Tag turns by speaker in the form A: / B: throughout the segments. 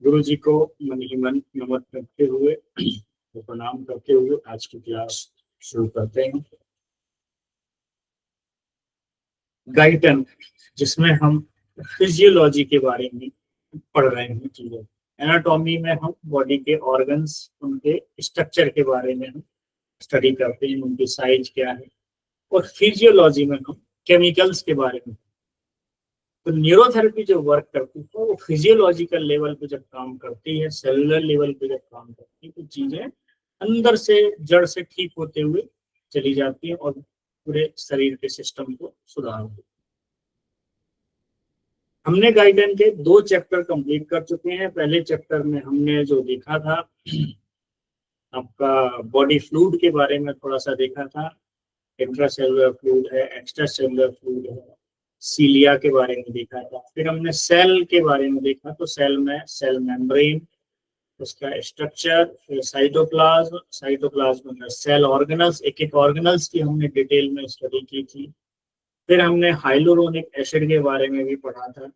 A: गुरु जी को मन ही मन नमन करते हुए तो प्रणाम करते हुए आज की क्लास शुरू करते हैं। गाइटन, जिसमें हम फिजियोलॉजी के बारे में पढ़ रहे हैं चीजें। एनाटॉमी में हम बॉडी के ऑर्गन्स, उनके स्ट्रक्चर के बारे में हम स्टडी करते हैं, उनकी साइज क्या है। और फिजियोलॉजी में हम केमिकल्स के बारे में। तो न्यूरोथेरेपी जो वर्क करती है वो फिजियोलॉजिकल लेवल पे जब काम करती है, सेलुलर लेवल पे जब काम करती है, तो चीजें अंदर से जड़ से ठीक होते हुए चली जाती है और पूरे शरीर के सिस्टम को सुधारती है। हमने गाइडन के 2 चैप्टर कंप्लीट कर चुके हैं। पहले चैप्टर में हमने जो देखा था आपका बॉडी फ्लूइड के बारे में थोड़ा सा देखा था। इंट्रासेलुलर फ्लूइड है, एक्स्ट्रा सेलुलर फ्लूइड है, सीलिया के बारे में देखा था। फिर हमने सेल के बारे में देखा, तो सेल में सेल मेम्ब्रेन, उसका स्ट्रक्चर, फिर साइटोप्लाज्म, साइटोप्लाज्म में सेल ऑर्गेनल्स, एक एक ऑर्गेनल्स की हमने डिटेल में स्टडी की थी। फिर हमने हाइलुरोनिक एसिड के बारे में भी पढ़ा था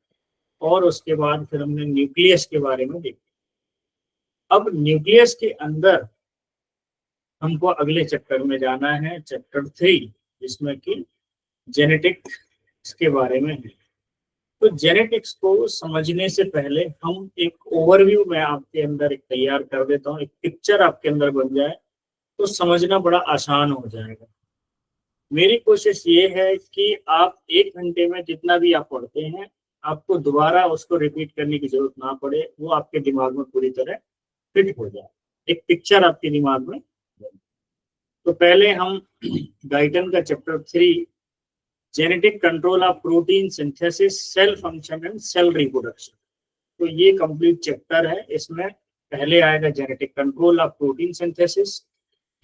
A: और उसके बाद फिर हमने न्यूक्लियस के बारे में देखा। अब न्यूक्लियस के अंदर हमको अगले चैप्टर में जाना है, चैप्टर 3, जिसमें कि जेनेटिक्स के बारे में है। तो जेनेटिक्स को समझने से पहले हम एक ओवरव्यू में आपके अंदर एक तैयार कर देता हूँ, एक पिक्चर आपके अंदर बन जाए तो समझना बड़ा आसान हो जाएगा। मेरी कोशिश ये है कि आप 1 घंटे में जितना भी आप पढ़ते हैं, आपको दोबारा उसको रिपीट करने की जरूरत ना पड़े, वो आपके दिमाग में पूरी तरह फिट हो जाए, एक पिक्चर आपके दिमाग में। तो पहले हम गाइटन का chapter 3, genetic control of protein synthesis, cell function and cell reproduction, तो ये कंप्लीट चैप्टर है। इसमें पहले आएगा genetic control of protein synthesis,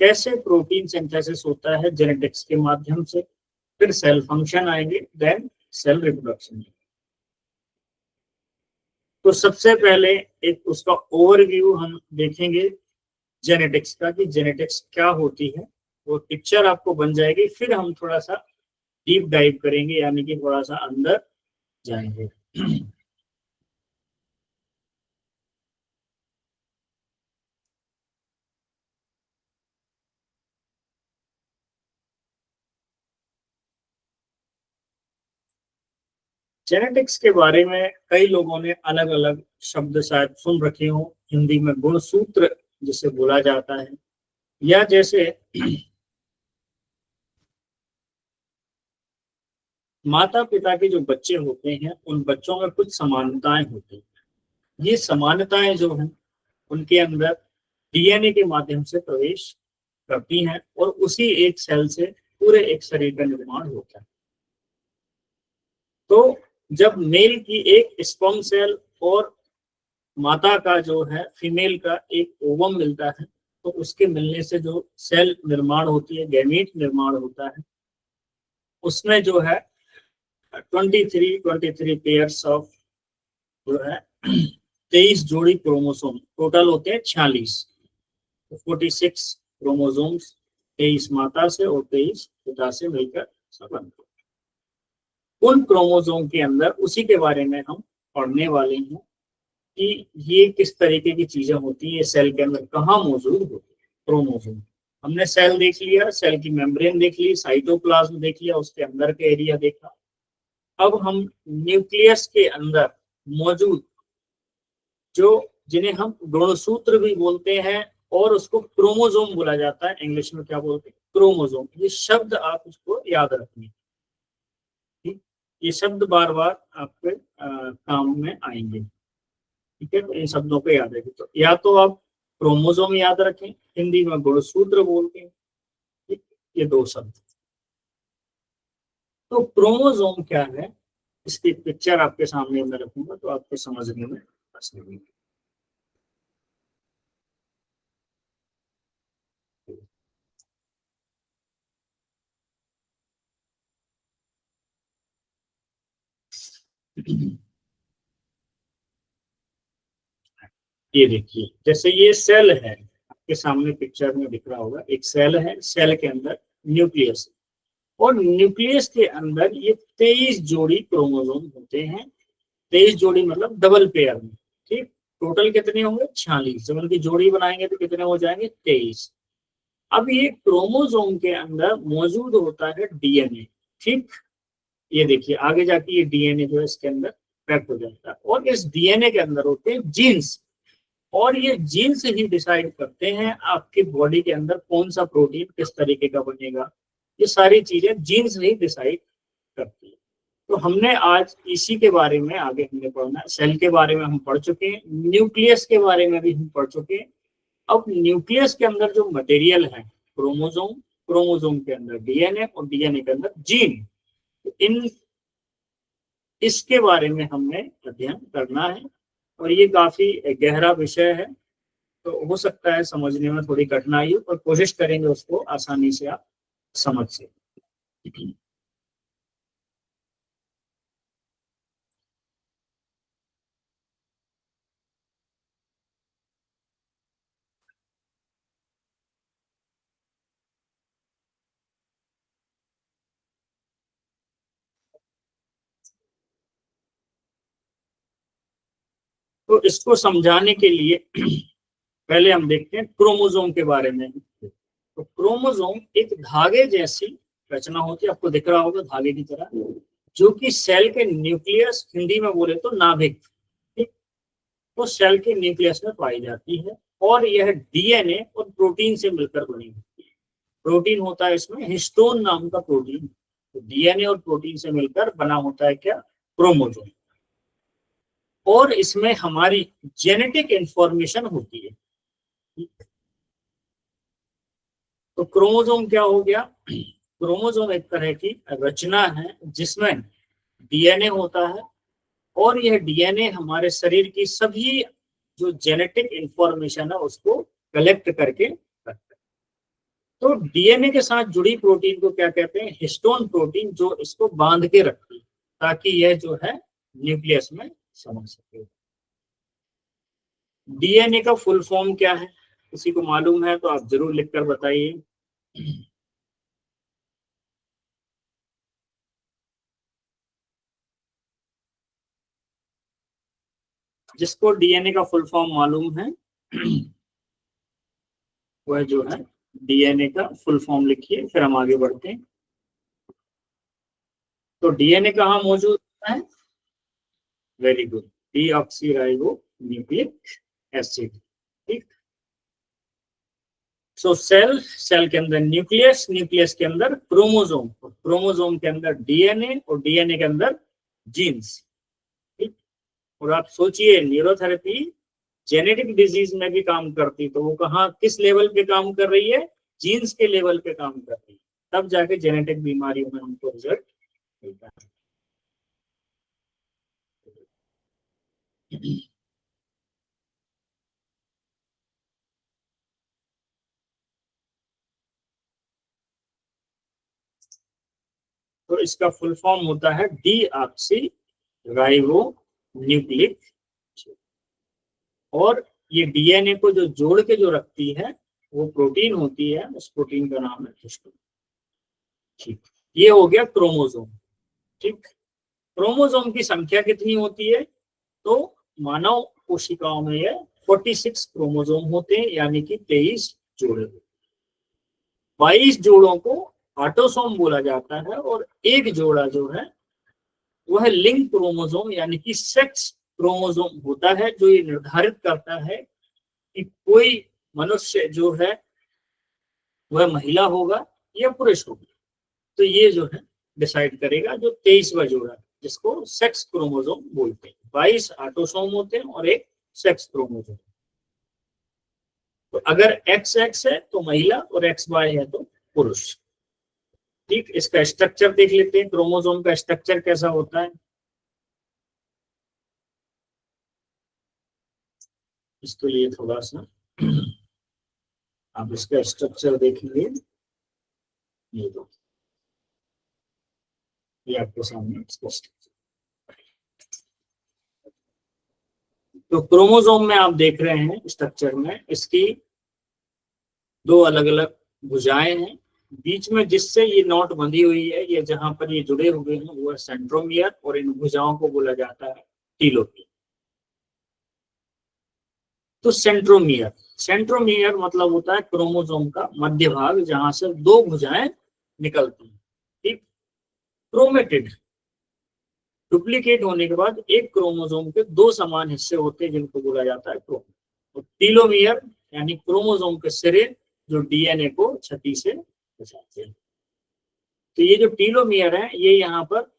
A: कैसे प्रोटीन सिंथेसिस होता है जेनेटिक्स के माध्यम से। फिर सेल फंक्शन आएंगे, देन सेल रिप्रोडक्शन। तो सबसे पहले एक उसका ओवरव्यू हम देखेंगे जेनेटिक्स का, कि जेनेटिक्स क्या होती है। वो पिक्चर आपको बन जाएगी, फिर हम थोड़ा सा डीप डाइव करेंगे, यानी कि थोड़ा सा अंदर जाएंगे। जेनेटिक्स के बारे में कई लोगों ने अलग अलग शब्द शायद सुन रखे हो। हिंदी में गुणसूत्र जिसे बोला जाता है, या जैसे माता पिता के जो बच्चे होते हैं उन बच्चों में कुछ समानताएं होती हैं। ये समानताएं जो हैं उनके अंदर डीएनए के माध्यम से प्रवेश करती हैं और उसी एक सेल से पूरे एक शरीर का निर्माण होता है। तो जब मेल की एक स्पर्म सेल और माता का जो है फीमेल का एक ओवम मिलता है, तो उसके मिलने से जो सेल निर्माण होती है, गैमीट निर्माण होता है, उसमें जो है 23 पेयर्स ऑफ जो है 23 जोड़ी क्रोमोसोम टोटल होते हैं 46। तो 46 क्रोमोसोम्स 23 माता से और 23 पिता से मिलकर बनते हैं। उन क्रोमोसोम के अंदर उसी के बारे में हम पढ़ने वाले हैं कि ये किस तरीके की चीजें होती है, सेल के अंदर कहाँ मौजूद होती है क्रोमोसोम। हमने सेल देख लिया, सेल की मेम्ब्रेन देख ली, साइटोप्लाज्म देख लिया, उसके अंदर के एरिया देखा। अब हम न्यूक्लियस के अंदर मौजूद जो जिन्हें हम गुणसूत्र भी बोलते हैं और उसको क्रोमोसोम बोला जाता है, इंग्लिश में क्या बोलते हैं, क्रोमोसोम। ये शब्द आप उसको याद रखिए, ठीक, ये शब्द बार बार आपके काम में आएंगे, ठीक है। तो इन शब्दों को याद रखें। तो या तो आप क्रोमोसोम याद रखें, हिंदी में गुणसूत्र बोलते हैं, ठीक, ये 2 शब्द। तो क्रोमोसोम क्या है, इसकी पिक्चर आपके सामने मैं रखूंगा तो आपको समझने में आसानी होगी। ये देखिए, जैसे ये सेल है, आपके सामने पिक्चर में दिख रहा होगा, एक सेल है, सेल के अंदर न्यूक्लियस है, और न्यूक्लियस के अंदर ये 23 जोड़ी क्रोमोसोम होते हैं। 23 जोड़ी मतलब डबल पेयर में, ठीक। टोटल कितने होंगे 46, जब उनकी जोड़ी बनाएंगे तो कितने हो जाएंगे 23। अब ये क्रोमोसोम के अंदर मौजूद होता है डीएनए, ठीक। ये देखिए आगे जाके ये डीएनए जो है इसके अंदर पैक हो जाता है, और इस डीएनए के अंदर होते हैं जीन्स, और ये जीन्स ही डिसाइड करते हैं आपकी बॉडी के अंदर कौन सा प्रोटीन किस तरीके का बनेगा। ये सारी चीजें जीन्स ही डिसाइड करती है। तो हमने आज इसी के बारे में आगे हमने पढ़ना है। सेल के बारे में हम पढ़ चुके हैं, न्यूक्लियस के बारे में भी हम पढ़ चुके हैं। अब न्यूक्लियस के अंदर जो मटेरियल है क्रोमोसोम, क्रोमोसोम के अंदर डीएनए और डीएनए के अंदर जीन, इन इसके बारे में हमने अध्ययन करना है, और ये काफी गहरा विषय है, तो हो सकता है समझने में थोड़ी कठिनाई हो, पर कोशिश करेंगे उसको आसानी से आप समझ सकें। तो इसको समझाने के लिए पहले हम देखते हैं क्रोमोसोम के बारे में। तो क्रोमोसोम एक धागे जैसी रचना होती है, आपको दिख रहा होगा धागे की तरह, जो कि सेल के न्यूक्लियस, हिंदी में बोले तो नाभिक, ठीक, तो सेल के न्यूक्लियस में पाई जाती है, और यह डीएनए और प्रोटीन से मिलकर बनी होती है। प्रोटीन होता है इसमें हिस्टोन नाम का प्रोटीन, तो डीएनए और प्रोटीन से मिलकर बना होता है क्या, क्रोमोसोम। और इसमें हमारी जेनेटिक इंफॉर्मेशन होती है। तो क्रोमोसोम क्या हो गया, क्रोमोसोम एक तरह की रचना है जिसमें डीएनए होता है, और यह डीएनए हमारे शरीर की सभी जो जेनेटिक इंफॉर्मेशन है उसको कलेक्ट करके रखता है। तो डीएनए के साथ जुड़ी प्रोटीन को क्या कहते हैं, हिस्टोन प्रोटीन, जो इसको बांध के रखती है ताकि यह जो है न्यूक्लियस में समझ सके। डीएनए का फुल फॉर्म क्या है, किसी को मालूम है तो आप जरूर लिखकर बताइए। जिसको डीएनए का फुल फॉर्म मालूम है वह जो है डीएनए का फुल फॉर्म लिखिए, फिर हम आगे बढ़ते हैं। तो डीएनए कहाँ मौजूद है, very good, deoxyribo nucleic acid, ठीक। सो सेल के अंदर न्यूक्लियस, न्यूक्लियस के अंदर क्रोमोसोम, क्रोमोसोम के अंदर डीएनए, और डीएनए के अंदर जीन्स, ठीक। और आप सोचिए न्यूरोथेरेपी जेनेटिक डिजीज में भी काम करती, तो वो कहाँ किस लेवल पे काम कर रही है, जीन्स के लेवल पे काम कर रही है, तब जाके जेनेटिक बीमारियों में हमको रिजल्ट मिलता है। तो इसका फुल फॉर्म होता है डीऑक्सी राइबो न्यूक्लिक, और ये डीएनए को जो जोड़ के जो रखती है वो प्रोटीन होती है, उस प्रोटीन का नाम है हिस्टोन, ठीक। ये हो गया क्रोमोसोम, ठीक। क्रोमोसोम की संख्या कितनी होती है, तो मानव कोशिकाओं में ये 46 क्रोमोसोम होते हैं, यानी कि 23 जोड़े। 22 जोड़ों को ऑटोसोम बोला जाता है, और एक जोड़ा जो है वह लिंग क्रोमोसोम यानी कि सेक्स क्रोमोसोम होता है, जो ये निर्धारित करता है कि कोई मनुष्य जो है वह महिला होगा या पुरुष होगा। तो ये जो है डिसाइड करेगा जो 23वां जोड़ा, जिसको सेक्स क्रोमोसोम बोलते हैं। 22 ऑटोसोम होते हैं और एक सेक्स क्रोमोसोम। तो अगर एक्स एक्स है तो महिला और एक्स वाई है तो पुरुष, ठीक। इसका स्ट्रक्चर देख लेते हैं, क्रोमोसोम का स्ट्रक्चर कैसा होता है। इसके लिए थोड़ा सा आप इसका स्ट्रक्चर देखेंगे, ये दो, ये आपके सामने स्पष्ट। तो क्रोमोसोम में आप देख रहे हैं स्ट्रक्चर में इसकी दो अलग अलग भुजाएं हैं, बीच में जिससे ये नॉट बंधी हुई है, ये जहां पर ये जुड़े हुए हैं वो है सेंट्रोमियर, और इन भुजाओं को बोला जाता है टीलोमियर। तो सेंट्रोमियर, सेंट्रोमियर मतलब होता है क्रोमोसोम का मध्य भाग जहां से दो भुजाएं निकलती हैं। ठीक। क्रोमेटिड, डुप्लीकेट होने के बाद एक क्रोमोसोम के दो समान हिस्से होते हैं जिनको बोला जाता है क्रोम। तो टीलोमियर यानी क्रोमोसोम के सिरे जो डीएनए को क्षति से बचाते हैं। तो ये जो टीलोमियर है ये यहाँ पर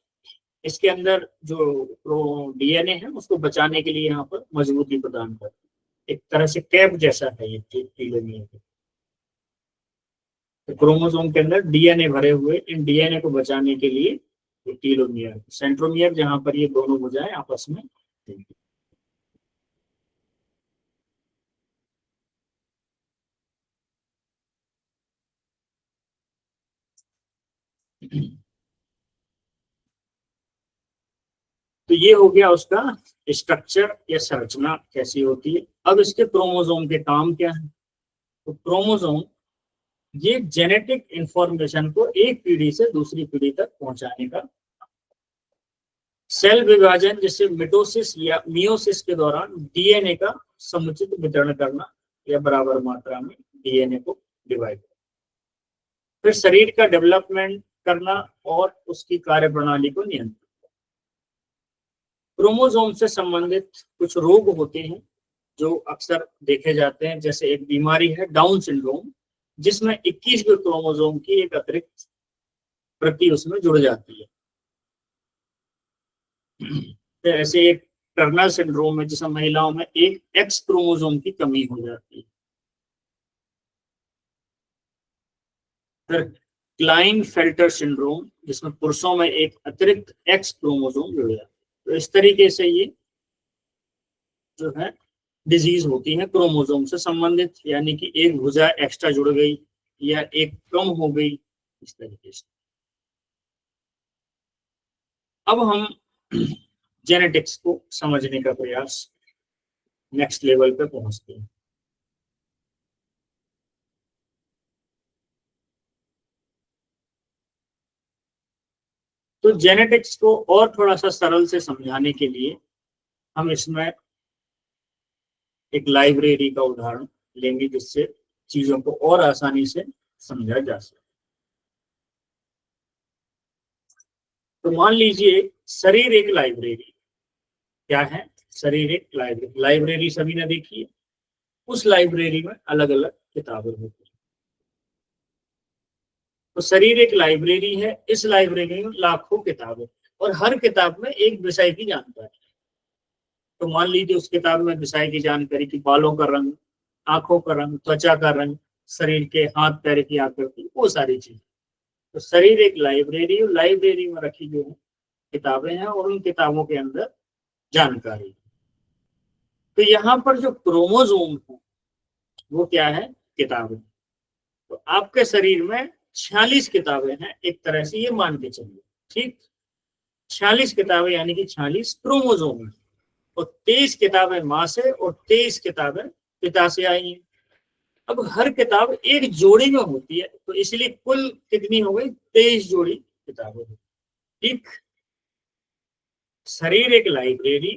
A: इसके अंदर जो डीएनए है उसको बचाने के लिए यहाँ पर मजबूती प्रदान करते हैं। एक तरह से कैप जैसा है ये टीलोमियर। तो क्रोमोसोम के अंदर डीएनए भरे हुए, इन डीएनए को बचाने के लिए टीलोमियर, सेंट्रोमियर जहां पर ये दोनों भुजाएं आपस में। तो ये हो गया उसका स्ट्रक्चर या संरचना कैसी होती है। अब इसके क्रोमोसोम के काम क्या है। तो क्रोमोसोम ये जेनेटिक इंफॉर्मेशन को एक पीढ़ी से दूसरी पीढ़ी तक पहुंचाने का, सेल विभाजन जैसे मिटोसिस या मियोसिस के दौरान डीएनए का समुचित वितरण करना या बराबर मात्रा में डीएनए को डिवाइड करना, फिर शरीर का डेवलपमेंट करना और उसकी कार्यप्रणाली को नियंत्रित। क्रोमोसोम से संबंधित कुछ रोग होते हैं जो अक्सर देखे जाते हैं, जैसे एक बीमारी है डाउन सिंड्रोम जिसमें 21वें क्रोमोसोम की एक अतिरिक्त प्रति उसमें जुड़ जाती है। तो ऐसे एक टर्नर सिंड्रोम है जिसमें महिलाओं में एक एक्स क्रोमोसोम की कमी हो जाती है। फिर क्लाइनफेल्टर सिंड्रोम जिसमें पुरुषों में एक अतिरिक्त एक्स क्रोमोसोम जुड़ जाता है। तो इस तरीके से ये जो है डिजीज होती है क्रोमोसोम से संबंधित, यानी कि एक भुजा एक्स्ट्रा जुड़ गई या एक कम हो गई, इस तरीके से। अब हम जेनेटिक्स को समझने का प्रयास नेक्स्ट लेवल पे पहुंचते हैं। तो जेनेटिक्स को और थोड़ा सा सरल से समझाने के लिए हम इसमें एक लाइब्रेरी का उदाहरण लेंगे जिससे चीजों को और आसानी से समझा जा सके। तो मान लीजिए शरीर एक लाइब्रेरी, क्या है, शरीर एक लाइब्रेरी, लाइब्रेरी सभी ने देखी है। उस लाइब्रेरी में अलग अलग किताबें होती हैं। तो शरीर एक लाइब्रेरी है, इस लाइब्रेरी में लाखों किताबें और हर किताब में एक विषय की जानकारी। तो मान लीजिए उस किताब में विषय की जानकारी की बालों का रंग, आंखों का रंग, त्वचा का रंग, शरीर के हाथ पैर की आकृति, वो सारी चीजें। तो शरीर एक लाइब्रेरी, लाइब्रेरी में रखी जो है किताबें हैं और उन किताबों के अंदर जानकारी। तो यहाँ पर जो क्रोमोसोम है वो क्या है, किताबें। तो आपके शरीर में 46 किताबें हैं, एक तरह से ये मान के चलिए। ठीक, 46 किताबें यानी कि 46 क्रोमोसोम है। और 23 किताबें माँ से और 23 किताबें पिता से आई हैं। अब हर किताब एक जोड़ी में होती है, तो इसलिए कुल कितनी हो गई, 23 जोड़ी किताबें। ठीक, शरीर एक लाइब्रेरी,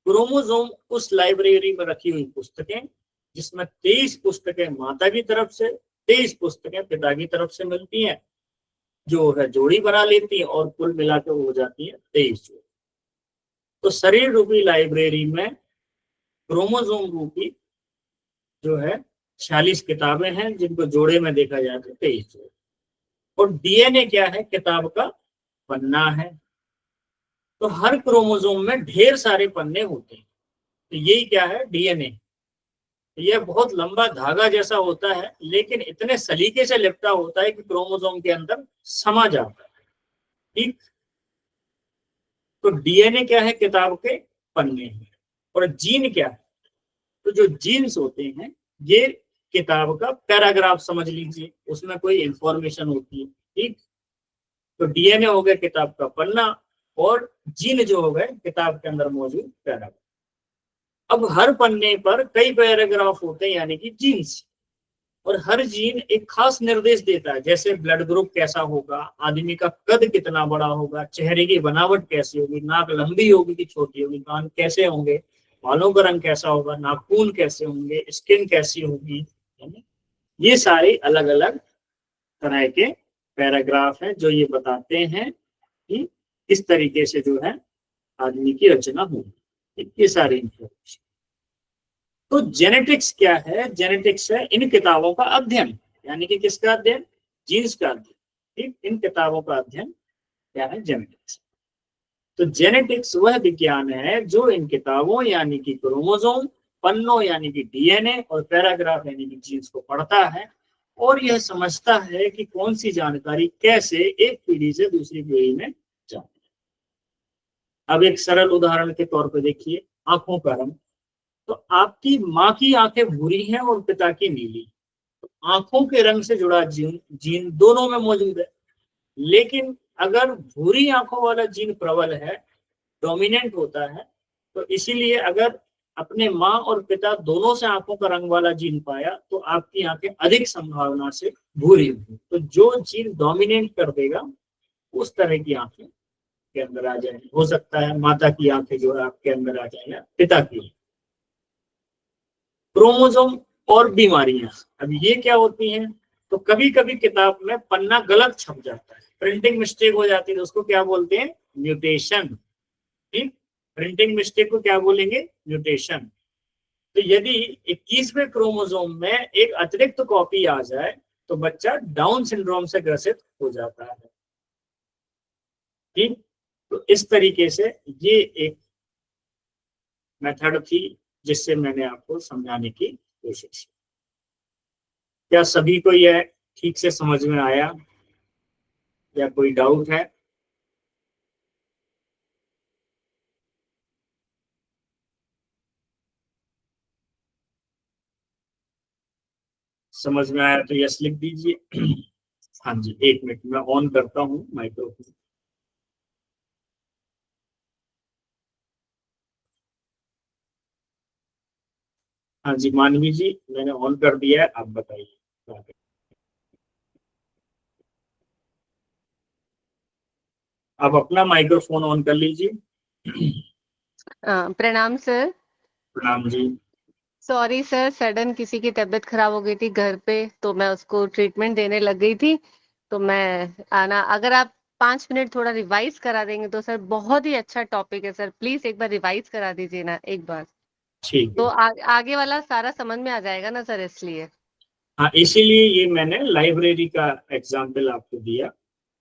A: क्रोमोसोम उस लाइब्रेरी में रखी हुई पुस्तकें, जिसमें 23 पुस्तकें माता की तरफ से, 23 पुस्तकें पिता की तरफ से मिलती हैं, जो है जोड़ी बना लेती है और कुल मिलाकर हो जाती है 23 जोड़ी। तो शरीर रूपी लाइब्रेरी में क्रोमोसोम रूपी जो है 46 किताबें हैं जिनको जोड़े में देखा जाए तो 23 जोड़े। और डीएनए क्या है, किताब का पन्ना है। तो हर क्रोमोसोम में ढेर सारे पन्ने होते हैं। तो यही क्या है, डीएनए। यह बहुत लंबा धागा जैसा होता है लेकिन इतने सलीके से लिपटा होता है कि क्रोमोसोम के अंदर समा जाता है। ठीक, तो डीएनए क्या है, किताब के पन्ने हैं। और जीन क्या है, तो जो जीन्स होते हैं ये किताब का पैराग्राफ समझ लीजिए, उसमें कोई इंफॉर्मेशन होती है। ठीक, तो डीएनए हो गया किताब का पन्ना और जीन जो हो गए किताब के अंदर मौजूद पैराग्राफ। अब हर पन्ने पर कई पैराग्राफ होते हैं यानी कि जीन्स, और हर जीन एक खास निर्देश देता है, जैसे ब्लड ग्रुप कैसा होगा, आदमी का कद कितना बड़ा होगा, चेहरे की बनावट कैसी होगी, नाक लंबी होगी कि छोटी होगी, कान कैसे होंगे बालों का रंग कैसा होगा, नाखून कैसे होंगे, स्किन कैसी होगी, ये सारे अलग अलग तरह के पैराग्राफ हैं जो ये बताते हैं कि किस तरीके से जो है आदमी की रचना होगी, ये सारी इंफॉर्मेशन। तो जेनेटिक्स क्या है? जेनेटिक्स है इन किताबों का अध्ययन, यानी कि किसका अध्ययन? जीन्स का अध्ययन। ठीक, इन किताबों का अध्ययन क्या है? जेनेटिक्स। तो जेनेटिक्स वह विज्ञान है जो इन किताबों यानी कि क्रोमोसोम, पन्नों यानी कि डीएनए और पैराग्राफ यानी कि जीन्स को पढ़ता है और यह समझता है कि कौन सी जानकारी कैसे एक पीढ़ी से दूसरी पीढ़ी में जाती है। अब एक सरल उदाहरण के तौर पर देखिए, आंखों का रंग। तो आपकी माँ की आंखें भूरी हैं और पिता की नीली, तो आंखों के रंग से जुड़ा जीन दोनों में मौजूद है। लेकिन अगर भूरी आंखों वाला जीन प्रबल है, डोमिनेंट होता है, तो इसीलिए अगर अपने माँ और पिता दोनों से आंखों का रंग वाला जीन पाया तो आपकी आंखें अधिक संभावना से भूरी होंगी। तो जो जीन डोमिनेट कर देगा उस तरह की आंखें के अंदर आ जाएंगी। हो सकता है माता की आंखें जो है आपके अंदर आ जाए या पिता की। क्रोमोसोम और बीमारियां, अब ये क्या होती हैं? तो कभी कभी किताब में पन्ना गलत छप जाता है, प्रिंटिंग मिस्टेक हो जाती है, तो उसको क्या बोलते हैं? म्यूटेशन। ठीक, प्रिंटिंग मिस्टेक को क्या बोलेंगे? म्यूटेशन। तो यदि 21वें क्रोमोसोम में एक अतिरिक्त कॉपी आ जाए तो बच्चा डाउन सिंड्रोम से ग्रसित हो जाता है। ठीक, तो इस तरीके से ये एक मेथड थी जिससे मैंने आपको समझाने की कोशिश की। क्या सभी को यह ठीक से समझ में आया या कोई डाउट है? समझ में आया तो यस लिख दीजिए। हाँ जी, एक मिनट मैं ऑन करता हूँ माइक्रोफोन। हाँ जी मानवी जी, मैंने ऑन कर दिया है, आप बताइए। आप अपना माइक्रोफोन ऑन कर लीजिए।
B: प्रणाम सर।
A: प्रणाम जी।
B: सॉरी सर, सडन किसी की तबीयत खराब हो गई थी घर पे, तो मैं उसको ट्रीटमेंट देने लग गई थी। तो मैं आना, अगर आप 5 मिनट थोड़ा रिवाइज करा देंगे तो सर, बहुत ही अच्छा टॉपिक है सर, प्लीज एक बार रिवाइज करा दीजिए ना एक बार।
A: ठीक
B: तो
A: है।
B: आगे वाला सारा समझ में आ जाएगा ना सर, इसलिए।
A: हाँ, इसीलिए ये मैंने लाइब्रेरी का एग्जाम्पल आपको दिया,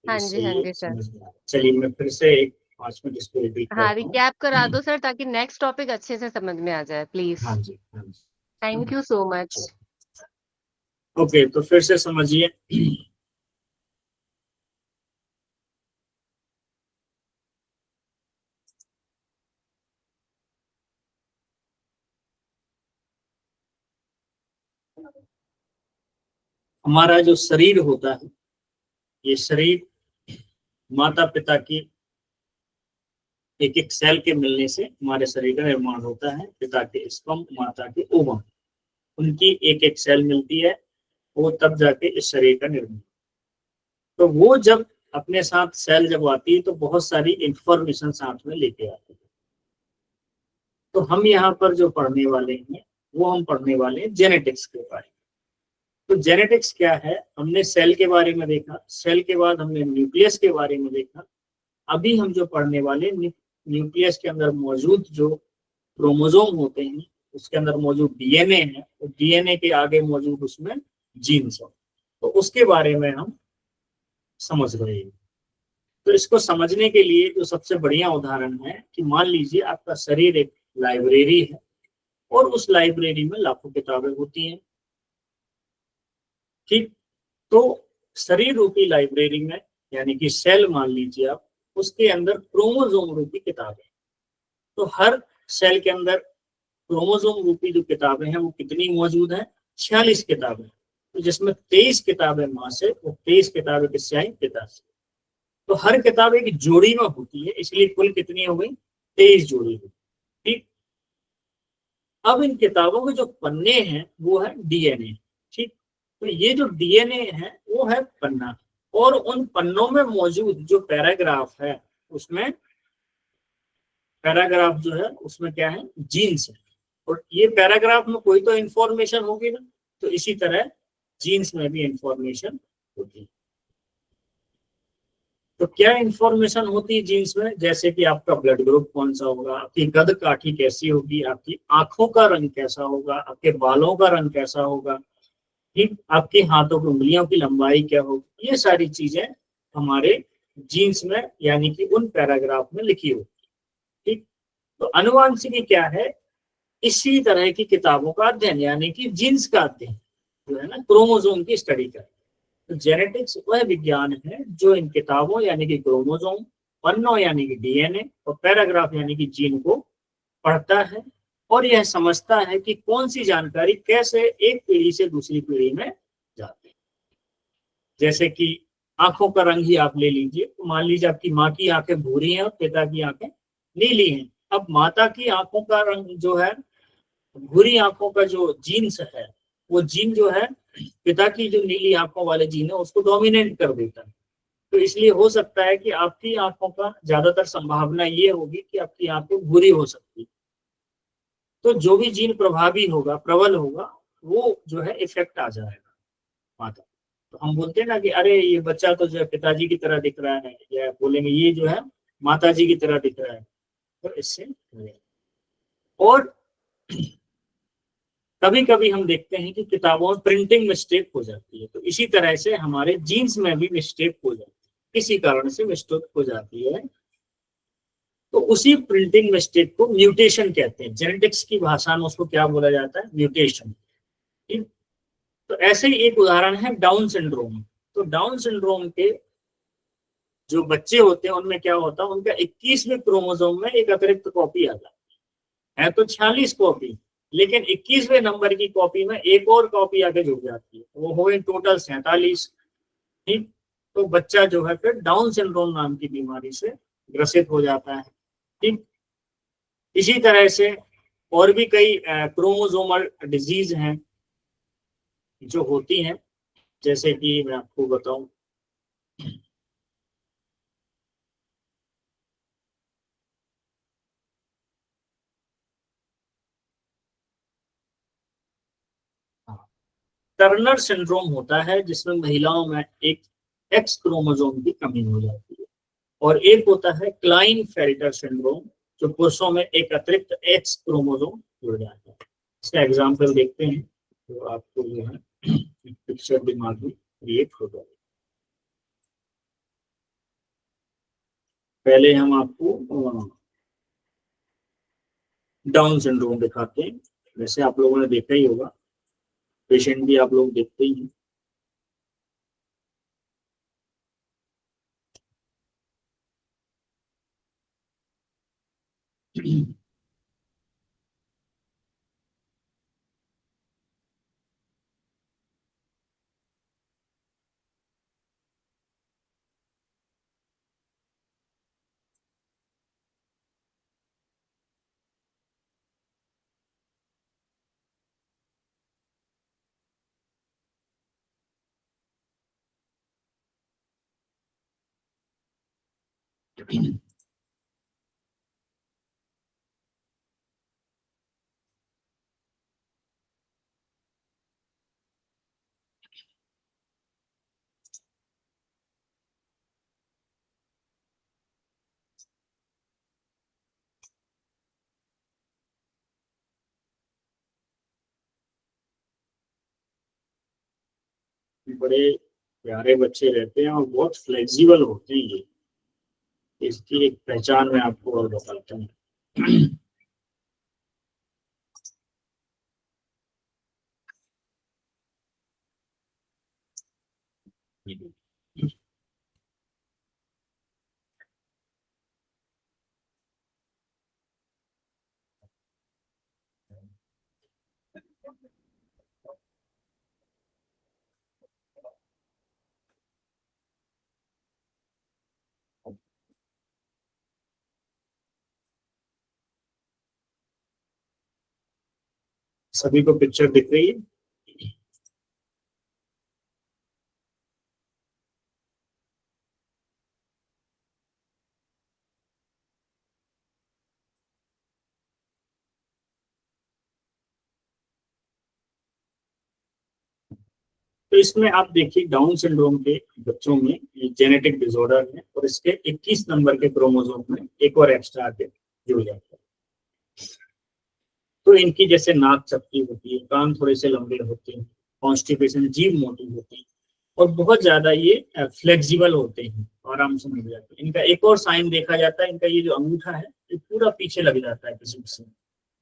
B: हाँ
A: जिससे
B: जी, हाँ
A: ये
B: जी सर।
A: समझ में आया। चलिए मैं फिर से एक 5 मिनट इसको रिपीट
B: हाँ,
A: करता हूँ।
B: रिकैप करा दो सर, ताकि नेक्स्ट टॉपिक अच्छे से समझ में आ जाए, प्लीज।
A: हाँ जी, हाँ
B: थैंक
A: जी।
B: You so much.
A: ओके, तो फिर से समझिए। हमारा जो शरीर होता है, ये शरीर माता पिता की एक एक सेल के मिलने से हमारे शरीर का निर्माण होता है। पिता के स्तंभ, माता के ओवम, उनकी एक एक सेल मिलती है, वो तब जाके इस शरीर का निर्माण। तो वो जब अपने साथ सेल जब आती है तो बहुत सारी इंफॉर्मेशन साथ में लेके आती है। तो हम यहाँ पर जो पढ़ने वाले हैं वो हम पढ़ने वाले हैं जेनेटिक्स के बारे में। तो जेनेटिक्स क्या है? हमने सेल के बारे में देखा, सेल के बाद हमने न्यूक्लियस के बारे में देखा। अभी हम जो पढ़ने वाले न्यूक्लियस के अंदर मौजूद जो क्रोमोसोम होते हैं, उसके अंदर मौजूद डीएनए है, तो डीएनए के आगे मौजूद उसमें जीन्स है, तो उसके बारे में हम समझ रहे हैं। तो इसको समझने के लिए जो सबसे बढ़िया उदाहरण है कि मान लीजिए आपका शरीर एक लाइब्रेरी है और उस लाइब्रेरी में लाखों किताबें होती हैं। ठीक, तो शरीर रूपी लाइब्रेरी में यानी कि सेल मान लीजिए आप, उसके अंदर क्रोमोसोम रूपी किताबें। तो हर सेल के अंदर क्रोमोसोम रूपी जो किताबें हैं वो कितनी मौजूद है? 46 किताबें। तो जिसमें 23 किताबें माँ से और 23 किताबें किससे आई? पिता से। तो हर किताब एक जोड़ी में होती है, इसलिए कुल कितनी हो गई? 23 जोड़ी हुई। ठीक, अब इन किताबों के जो पन्ने हैं वो है डीएनए। ठीक, तो ये जो डीएनए है वो है पन्ना, और उन पन्नों में मौजूद जो पैराग्राफ है उसमें पैराग्राफ जो है उसमें क्या है, जीन्स है, और ये पैराग्राफ में कोई तो इंफॉर्मेशन होगी ना, तो इसी तरह जीन्स में भी इंफॉर्मेशन होती है। तो क्या इंफॉर्मेशन होती है जीन्स में, जैसे कि आपका ब्लड ग्रुप कौन सा होगा, आपकी कद काठी कैसी होगी, आपकी आंखों का रंग कैसा होगा, आपके बालों का रंग कैसा होगा, ठीक, आपके हाथों की उंगलियों की लंबाई क्या होगी, ये सारी चीजें हमारे जीन्स में यानी कि उन पैराग्राफ में लिखी होगी। ठीक, तो अनुवांशिकी क्या है, इसी तरह की किताबों का अध्ययन यानी कि जीन्स का अध्ययन जो है ना, क्रोमोसोम की स्टडी का। तो जेनेटिक्स वह विज्ञान है जो इन किताबों यानी कि क्रोमोसोम, पन्नों यानी कि डीएनए और पैराग्राफ यानी कि जीन को पढ़ता है और यह समझता है कि कौन सी जानकारी कैसे एक पीढ़ी से दूसरी पीढ़ी में जाती है। जैसे कि आंखों का रंग ही आप ले लीजिए, तो मान लीजिए आपकी माँ की आंखें भूरी हैं और पिता की आंखें नीली हैं। अब माता की आंखों का रंग जो है, भूरी आंखों का जो जीन्स है, वो जीन जो है पिता की जो नीली आंखों वाले जीन है उसको डोमिनेट कर देता है। तो इसलिए हो सकता है कि आपकी आंखों का ज्यादातर संभावना ये होगी कि आपकी आंखें भूरी हो सकती है। तो जो भी जीन प्रभावी होगा, प्रबल होगा, वो जो है इफेक्ट आ जाएगा माता। तो हम बोलते हैं ना कि अरे ये बच्चा तो जो है पिताजी की तरह दिख रहा है, या बोलेंगे ये जो है माता जी की तरह दिख रहा है, तो इससे। और कभी कभी हम देखते हैं कि किताबों में प्रिंटिंग मिस्टेक हो जाती है, तो इसी तरह से हमारे जीन्स में भी मिस्टेक हो जाती है, किसी कारण से मिस्टेक हो जाती है। तो उसी प्रिंटिंग मिस्टेक को म्यूटेशन कहते हैं, जेनेटिक्स की भाषा में उसको क्या बोला जाता है, म्यूटेशन। ठीक, तो ऐसे ही एक उदाहरण है डाउन सिंड्रोम। तो डाउन सिंड्रोम के जो बच्चे होते हैं उनमें क्या होता है, उनका 21वें क्रोमोसोम में एक अतिरिक्त कॉपी आ जाती है तो 46 कॉपी, लेकिन 21वें नंबर की कॉपी में एक और कॉपी आके जुड़ जाती है, वो हो गई टोटल 47। ठीक, तो बच्चा जो है फिर डाउन सिंड्रोम नाम की बीमारी से ग्रसित हो जाता है। ठीक, इसी तरह से और भी कई क्रोमोसोमल डिजीज हैं जो होती हैं, जैसे कि मैं आपको बताऊं, टर्नर सिंड्रोम होता है जिसमें महिलाओं में एक एक्स क्रोमोसोम की कमी हो जाती है, और एक होता है क्लाइन फेल्टर सिंड्रोम जो पुरुषों में एक अतिरिक्त एक्स क्रोमोसोम जुड़ जाता है। इसका एग्जांपल देखते हैं तो आपको जो है पिक्चर दिमाग में क्रिएट हो जाएगी। पहले हम आपको डाउन सिंड्रोम दिखाते हैं। वैसे आप लोगों ने देखा ही होगा, पेशेंट भी आप लोग देखते ही हैं। बड़े प्यारे बच्चे रहते हैं और बहुत फ्लेक्सिबल होते हैं ये, इसकी एक पहचान मैं आपको और बताता हूँ। सभी को पिक्चर दिख रही है। तो इसमें आप देखिए डाउन सिंड्रोम के बच्चों में जेनेटिक डिसऑर्डर है और इसके 21 नंबर के क्रोमोसोम में एक और एक्स्ट्रा आके जुड़ जाता है। तो इनकी जैसे नाक चपटी होती है, कान थोड़े से लंबे होते हैं, कॉन्स्टिपेशन, जीभ मोटी होती है और बहुत ज्यादा ये फ्लेक्सिबल होते हैं, आराम से मिल जाते हैं। इनका एक और साइन देखा जाता है, इनका ये जो अंगूठा है ये पूरा पीछे लग जाता है किसी किसी में,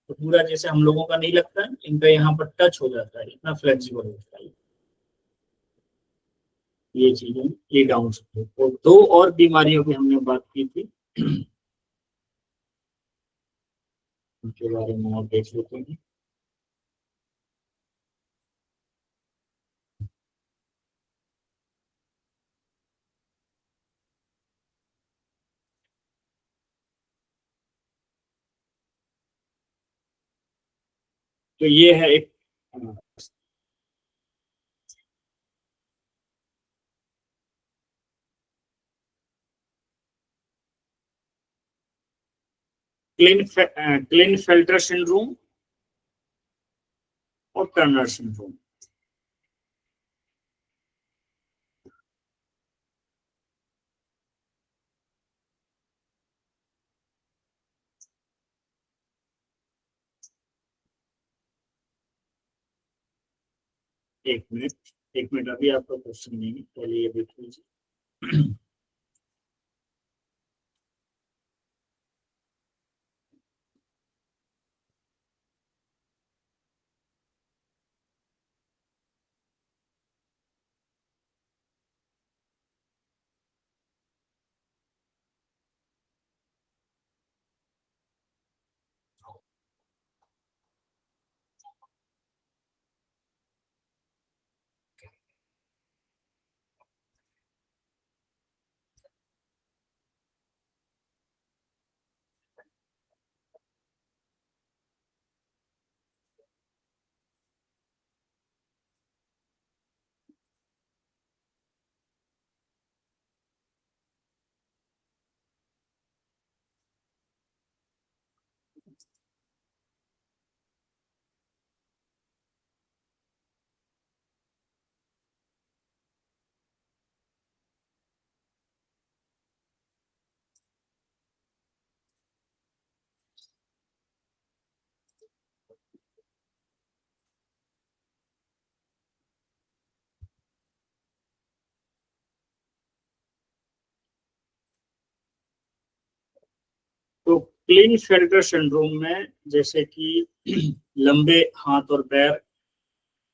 A: तो पूरा जैसे हम लोगों का नहीं लगता है, इनका यहाँ पर टच हो जाता है, इतना फ्लेक्सिबल होता है ये चीजें, ये डाउन सिंड्रोम। तो दो और बीमारियों की हमने बात की थी, उनके बारे में आप देख लेते हैं। तो ये है एक क्लिनफेल्टर सिंड्रोम और टर्नर सिंड्रोम। एक मिनट अभी आपका क्वेश्चन नहीं है, पहले ये देख लीजिए। तो क्लिनफेल्टर सिंड्रोम में जैसे कि लंबे हाथ और पैर,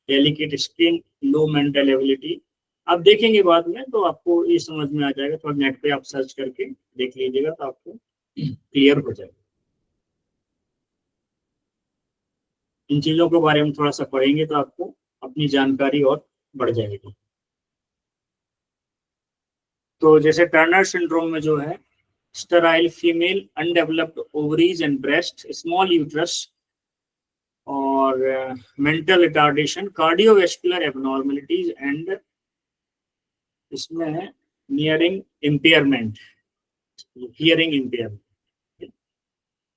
A: डेलिकेट स्किन, लो मेंटल एबिलिटी, आप देखेंगे बाद में तो आपको ये समझ में आ जाएगा, थोड़ा नेट पे आप सर्च करके देख लीजिएगा तो आपको क्लियर हो जाएगा। इन चीजों के बारे में थोड़ा सा पढ़ेंगे तो आपको अपनी जानकारी और बढ़ जाएगी। तो जैसे टर्नर सिंड्रोम में जो है, sterile female, undeveloped ovaries and breast, small uterus और mental retardation, cardiovascular abnormalities and इसमें है हियरिंग इम्पेयरमेंट, हियरिंग इम्पेयरमेंट।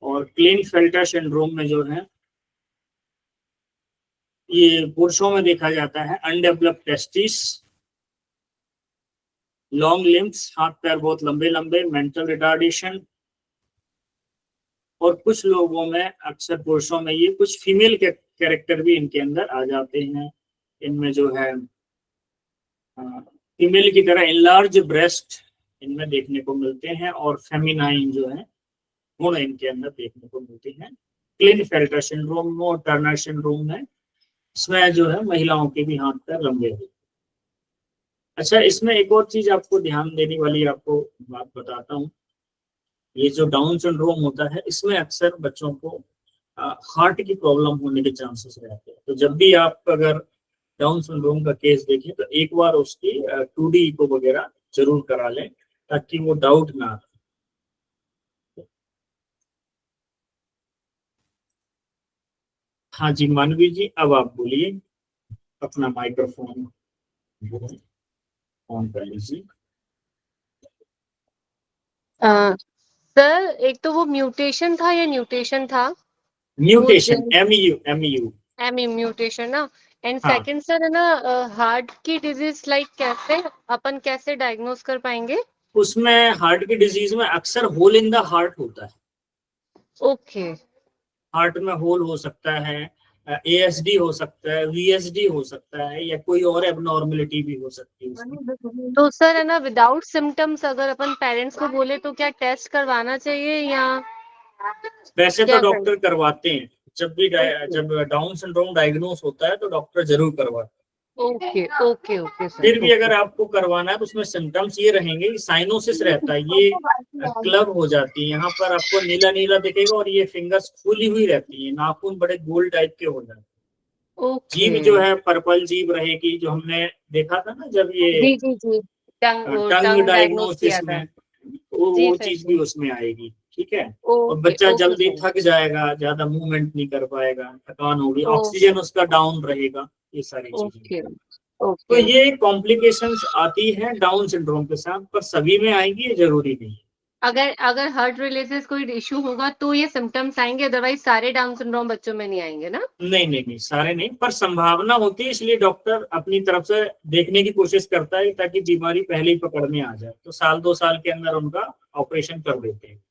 A: और क्लिनफेल्टर सिंड्रोम में जो है ये पुरुषों में देखा जाता है, अनडेवलप्ड टेस्टिस, लॉन्ग लिम्स, हाथ पैर बहुत लंबे लंबे, मेंटल रिटार्डेशन। और कुछ लोगों में, अक्सर पुरुषों में, ये कुछ फीमेल के कैरेक्टर भी इनके अंदर आ जाते हैं। इनमें जो है फीमेल की तरह इनलार्ज ब्रेस्ट इनमें देखने को मिलते हैं और फेमिनाइन जो है गुण इनके अंदर देखने को मिलते हैं। क्लिनफेल्टर सिंड्रोम में और टर्नर सिंड्रोम में इसमें जो है महिलाओं के भी हाथ पैर लंबे होते हैं। अच्छा, इसमें एक और चीज आपको ध्यान देने वाली आपको बात बताता हूँ। ये जो डाउन सिंड्रोम होता है इसमें अक्सर बच्चों को हार्ट की प्रॉब्लम होने के चांसेस रहते हैं। तो जब भी आप अगर डाउन सिंड्रोम का केस देखें तो एक बार उसकी 2D इको वगैरह जरूर करा लें ताकि वो डाउट ना आए। हाँ जी मानवी जी, अब आप बोलिए, अपना माइक्रोफोन ऑन कर लीजिए।
B: सर एक तो वो म्यूटेशन था या न्यूटेशन था?
A: म्यूटेशन, एमयू
B: एमी म्यूटेशन ना, एंड
A: हाँ,
B: सेकंड सर है ना, हार्ट की डिजीज लाइक कैसे अपन कैसे डायग्नोस कर पाएंगे?
A: उसमें हार्ट की डिजीज में अक्सर होल इन द हार्ट होता है।
B: ओके।
A: हार्ट में होल हो सकता है, एएसडी हो सकता है, वीएसडी हो सकता है, या कोई और एबनॉर्मेलिटी भी हो सकती है उसमें।
B: तो सर है ना, विदाउट सिम्टम्स अगर अपन पेरेंट्स को बोले तो क्या टेस्ट करवाना चाहिए या
A: वैसे तो
B: क्या करना?
A: डॉक्टर करवाते हैं, जब डाउन सिंड्रोम डायग्नोस होता है तो डॉक्टर जरूर करवाते हैं।
B: ओके ओके ओके सर,
A: फिर भी
B: ओके।
A: अगर आपको करवाना है तो उसमें सिम्टम्स ये रहेंगे कि साइनोसिस रहता है, ये क्लब हो जाती है, यहाँ पर आपको नीला नीला दिखेगा और ये फिंगर्स खुली हुई रहती है, नाखून बड़े गोल टाइप के हो जाते हैं।
B: ओके।
A: जीभ जो है पर्पल जीभ रहेगी, जो हमने देखा था ना जब ये
B: जी जी जी। टंग
A: टंग
B: टंग डायग्नोस
A: डायग्नोसिस
B: किया था।
A: में, वो
B: जी
A: वो
B: सर
A: चीज भी
B: जी।
A: उसमें आएगी। ठीक है। और
B: ओके
A: बच्चा
B: ओके
A: जल्दी
B: सर।
A: थक जाएगा, ज्यादा मूवमेंट नहीं कर पाएगा, थकान होगी,
B: ओ
A: ऑक्सीजन उसका डाउन रहेगा, ये सारी चीजें।
B: ओके
A: तो
B: ओके।
A: ये कॉम्प्लिकेशंस आती है डाउन सिंड्रोम के साथ, पर सभी में आएगी ये जरूरी नहीं।
B: अगर अगर हार्ट रिलेटेड कोई इशू होगा तो ये सिम्टम्स आएंगे, अदरवाइज सारे डाउन सिंड्रोम बच्चों में नहीं आएंगे ना?
A: नहीं नहीं नहीं, सारे नहीं, पर संभावना होती है, इसलिए डॉक्टर अपनी तरफ से देखने की कोशिश करता है ताकि बीमारी पहले ही पकड़ में आ जाए, तो साल 2 साल के अंदर उनका ऑपरेशन कर देते हैं।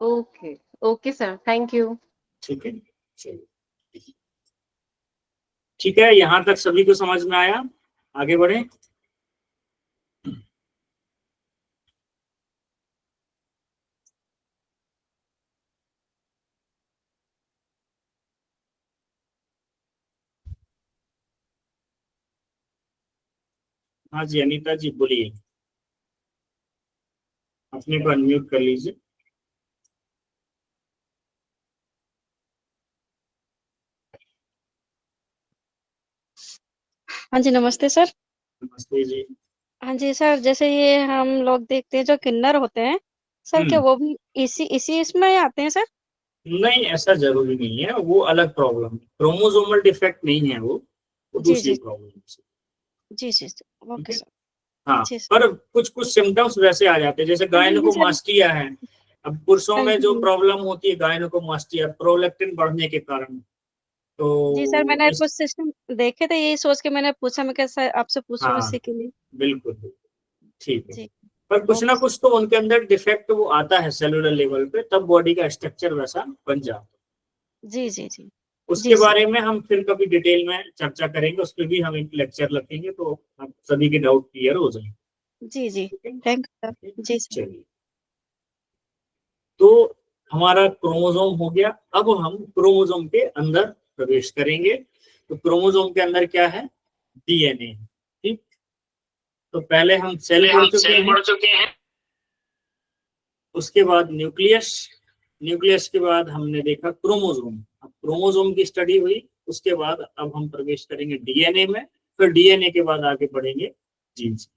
B: Okay okay sir, thank you.
A: ठीक है, चलिए। ठीक है, यहाँ तक सभी को समझ में आया? आगे बढ़े। हाँ जी, अनीता जी बोलिए, अपने को अनम्यूट कर लीजिए।
C: हाँ जी, नमस्ते सर।
A: नमस्ते जी।
C: हाँ जी सर, जैसे ये हम लोग देखते हैं जो किन्नर होते हैं, सर क्या
A: हम्म,
C: वो भी इसी इसी इसमें ही आते हैं सर?
A: नहीं ऐसा जरूरी नहीं है, वो अलग प्रॉब्लम है, क्रोमोसोमल डिफेक्ट नहीं है वो
C: जी,
A: दूसरी
C: जी।
A: प्रॉब्लम है।
C: जी, जी, जी।
A: ठीक
C: ओके
A: है।
C: सर।
A: हाँ,
C: जी सर।
A: पर कुछ कुछ सिम्टम्स वैसे आ जाते हैं, जैसे
C: हाँ जी, जी सर।
A: गायनेकोमास्टिया है। अब पुरुषों
C: हाँ
A: में
C: जी,
A: जो
C: जी।
A: प्रॉब्लम होती है गायनेकोमास्टिया, प्रोलैक्टिन बढ़ने के कारण,
C: जी सर,
A: तो
C: मैंने
A: इस,
C: कुछ सिस्टम देखे थे, यही सोच के मैंने पूछा, मैं क्या सर आपसे पूछूँ
A: हाँ
C: इसी के लिए।
A: बिल्कुल बिल्कुल, ठीक है।
C: जी,
A: पर कुछ ना
C: ओके सर।
A: कुछ तो उनके अंदर डिफेक्ट वो आता है सेलुलर लेवल पे, तब बॉडी का स्ट्रक्चर वैसा बन जाता है।
C: जी, जी, जी।
A: उसके
C: जी सर।
A: बारे में हम फिर कभी डिटेल में चर्चा करेंगे, उस पर भी हम एक लेक्चर रखेंगे, तो हम सभी के डाउट क्लियर हो जाएंगे।
C: जी, जी।
A: ठीक है,
C: थैंक यू सर।
A: ठीक है?
C: जी सर।
A: चलिए, तो हमारा क्रोमोसोम हो गया, अब हम क्रोमोसोम के अंदर प्रवेश करेंगे। तो क्रोमोसोम के अंदर क्या है? डीएनए। ठीक, तो पहले हम सेल पढ़ चुके हैं, उसके बाद न्यूक्लियस, न्यूक्लियस के बाद हमने देखा क्रोमोसोम, अब क्रोमोसोम की स्टडी हुई, उसके बाद अब हम प्रवेश करेंगे डीएनए में, फिर डीएनए के बाद आगे बढ़ेंगे जीन्स।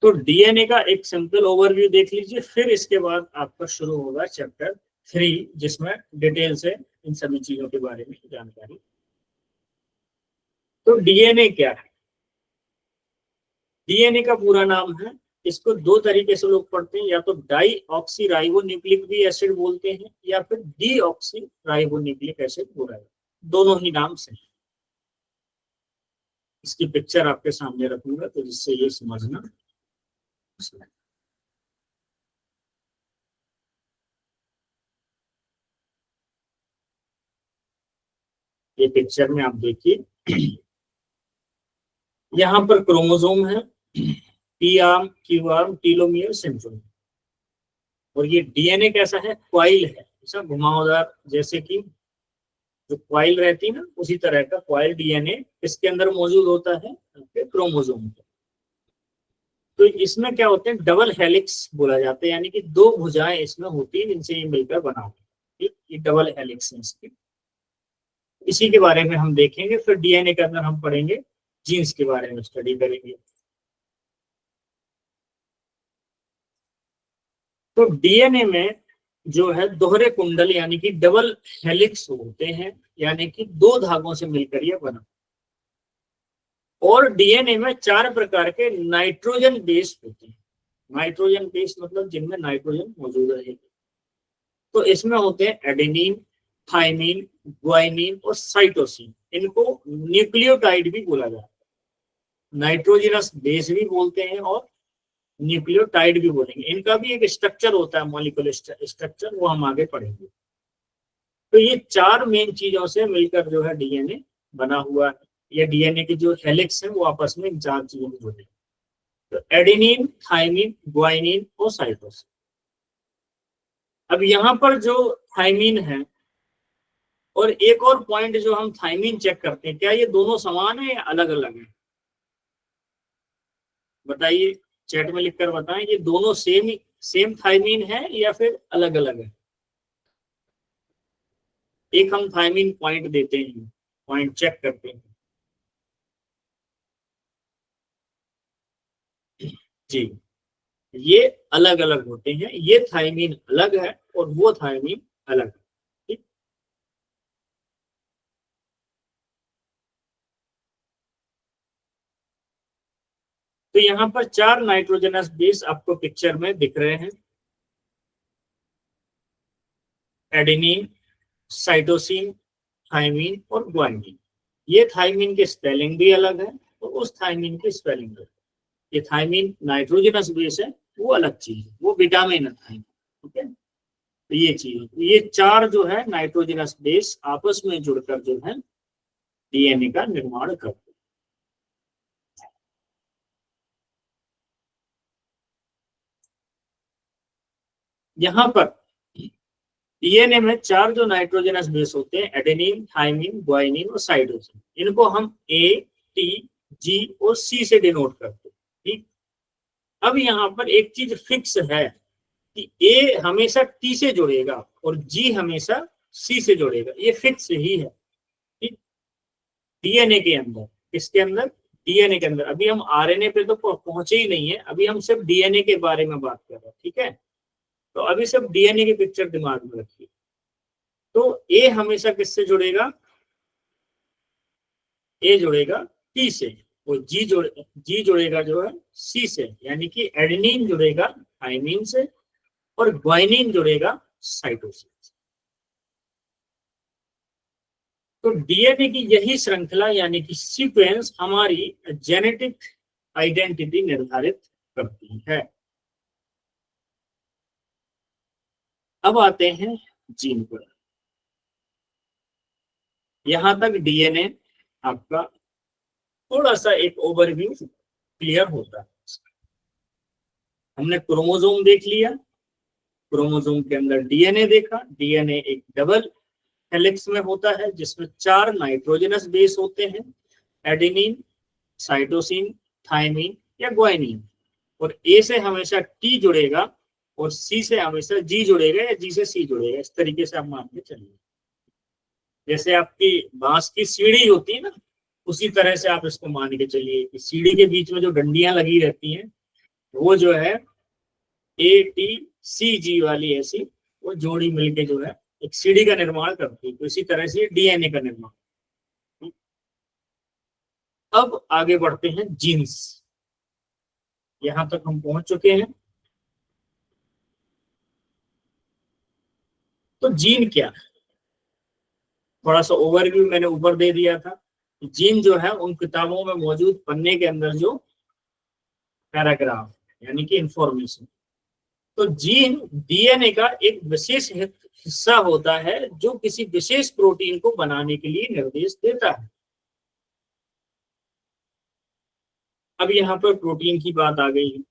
A: तो डीएनए का एक सिंपल ओवरव्यू देख लीजिए, फिर इसके बाद आपका शुरू होगा चैप्टर 3, जिसमें डिटेल से इन सभी चीजों के बारे में जानकारी। तो डीएनए क्या है? डीएनए का पूरा नाम है, इसको दो तरीके से लोग पढ़ते हैं, या तो डाई ऑक्सी राइबो न्यूक्लिक भी एसिड बोलते हैं, या फिर D oxy ribo nucleic acid बोला जाता है, दोनों ही नाम से। इसकी पिक्चर आपके सामने रखूंगा तो जिससे ये समझना। ये पिक्चर में आप देखिए, यहाँ पर क्रोमोसोम है, P arm, Q arm, telomere, centromere. और ये डीएनए कैसा है? क्वाइल है, ऐसा घुमावदार, जैसे कि जो क्वाइल रहती है ना, उसी तरह का क्वाइल डीएनए इसके अंदर मौजूद होता है आपके क्रोमोसोम पे। तो इसमें क्या होते हैं? डबल हेलिक्स बोला जाता है, यानी कि दो भुजाएं इसमें होती हैं जिनसे ये मिलकर बना होता है। ठीक, ये डबल हेलिक्स है इसके। इसी के बारे में हम देखेंगे, फिर डीएनए के अंदर हम पढ़ेंगे, जीन्स के बारे में स्टडी करेंगे। तो डीएनए में जो है दोहरे कुंडल यानी कि डबल हेलिक्स होते हैं, यानी कि दो धागों से मिलकर यह बना। और डीएनए में 4 प्रकार के नाइट्रोजन बेस होते हैं, नाइट्रोजन बेस मतलब जिनमें नाइट्रोजन मौजूद रहेगी। तो इसमें होते हैं एडेनिन, थाइमिन, ग्वाइनिन और साइटोसिन। इनको न्यूक्लियोटाइड भी बोला जाता है, नाइट्रोजनस बेस भी बोलते हैं और न्यूक्लियोटाइड भी बोलेंगे। इनका भी एक स्ट्रक्चर होता है, मॉलिक्यूलर स्ट्रक्चर, वो हम आगे पढ़ेंगे। तो ये चार मेन चीजों से मिलकर जो है डीएनए बना हुआ है। ये डीएनए की जो हेलिक्स है वो आपस में इन चार चीजों से जुड़े। तो एडेनिन, थाइमिन, ग्वाइनिन और साइटोसिन। अब यहाँ पर जो थाइमिन है और एक और पॉइंट जो हम थाइमिन चेक करते हैं, क्या ये दोनों समान है या अलग अलग है? बताइए, चैट में लिखकर बताएं, ये दोनों सेम थाइमिन है या फिर अलग अलग है? एक हम थाइमिन पॉइंट देते हैं, पॉइंट चेक करते हैं। जी, ये अलग अलग होते हैं, ये थाइमिन अलग है और वो थाइमिन अलग है। ठीक, तो यहाँ पर चार नाइट्रोजनस बेस आपको पिक्चर में दिख रहे हैं, एडेनिन, साइटोसिन, थाइमिन और ग्वाइनिन। ये थाइमिन की स्पेलिंग भी अलग है और उस थाइमिन की स्पेलिंग अलग है। ये थाइमिन नाइट्रोजनस बेस है, वो अलग चीज है, वो विटामिन है थाइमिन। ठीक है, तो ये चीज, ये चार जो है नाइट्रोजनस बेस आपस में जुड़कर जो है डीएनए का निर्माण करते हैं। यहाँ पर डीएनए में चार जो नाइट्रोजनस बेस होते हैं, एडेनिन, थाइमिन, ग्वाइनिन और साइटोसिन, इनको हम ए, टी, जी और सी से डिनोट करते हैं। ठीक, अब यहाँ पर एक चीज फिक्स है कि ए हमेशा टी से जुड़ेगा और जी हमेशा सी से जुड़ेगा, ये फिक्स ही है। ठीक, डीएनए के अंदर, किसके अंदर? डीएनए के अंदर। अभी हम आरएनए पे तो पहुंचे ही नहीं है, अभी हम सिर्फ डीएनए के बारे में बात कर रहे हैं। ठीक है, तो अभी सिर्फ डीएनए की पिक्चर दिमाग में रखिए। तो ए हमेशा किससे जुड़ेगा? ए जुड़ेगा टी से और जी जुड़ेगा जो है सी से, यानी कि एडेनिन जुड़ेगा थाइमिन से और ग्वाइनिन जुड़ेगा साइटोसिन से। तो डीएनए की यही श्रृंखला यानी कि सीक्वेंस हमारी जेनेटिक आइडेंटिटी निर्धारित करती है। अब आते हैं जीन पर। यहां तक डीएनए आपका थोड़ा सा एक ओवरव्यू क्लियर होता है। हमने क्रोमोसोम देख लिया, क्रोमोसोम के अंदर डीएनए देखा। डीएनए एक डबल हेलिक्स में होता है जिसमें चार नाइट्रोजनस बेस होते हैं, एडेनिन, साइटोसिन, थाइमिन या ग्वाइनिन। और ए से हमेशा टी जुड़ेगा और सी से हमेशा जी जुड़ेगा या जी से सी जुड़ेगा। इस तरीके से आप मान के चलिए, जैसे आपकी बांस की सीढ़ी होती है ना, उसी तरह से आप इसको मान के चलिए कि सीढ़ी के बीच में जो डंडियां लगी रहती हैं वो जो है ए टी सी जी वाली ऐसी वो जोड़ी मिलके जो है एक सीढ़ी का निर्माण करती है। तो इसी तरह से डीएनए का निर्माण। अब आगे बढ़ते हैं जीन्स। यहां तक हम पहुंच चुके हैं। तो जीन क्या है, थोड़ा सा ओवरव्यू मैंने ऊपर दे दिया था। जीन जो है उन किताबों में मौजूद पन्ने के अंदर जो पैराग्राफ यानी कि इंफॉर्मेशन। तो जीन डीएनए का एक विशेष हिस्सा होता है जो किसी विशेष प्रोटीन को बनाने के लिए निर्देश देता है। अब यहाँ पर प्रोटीन की बात आ गई है।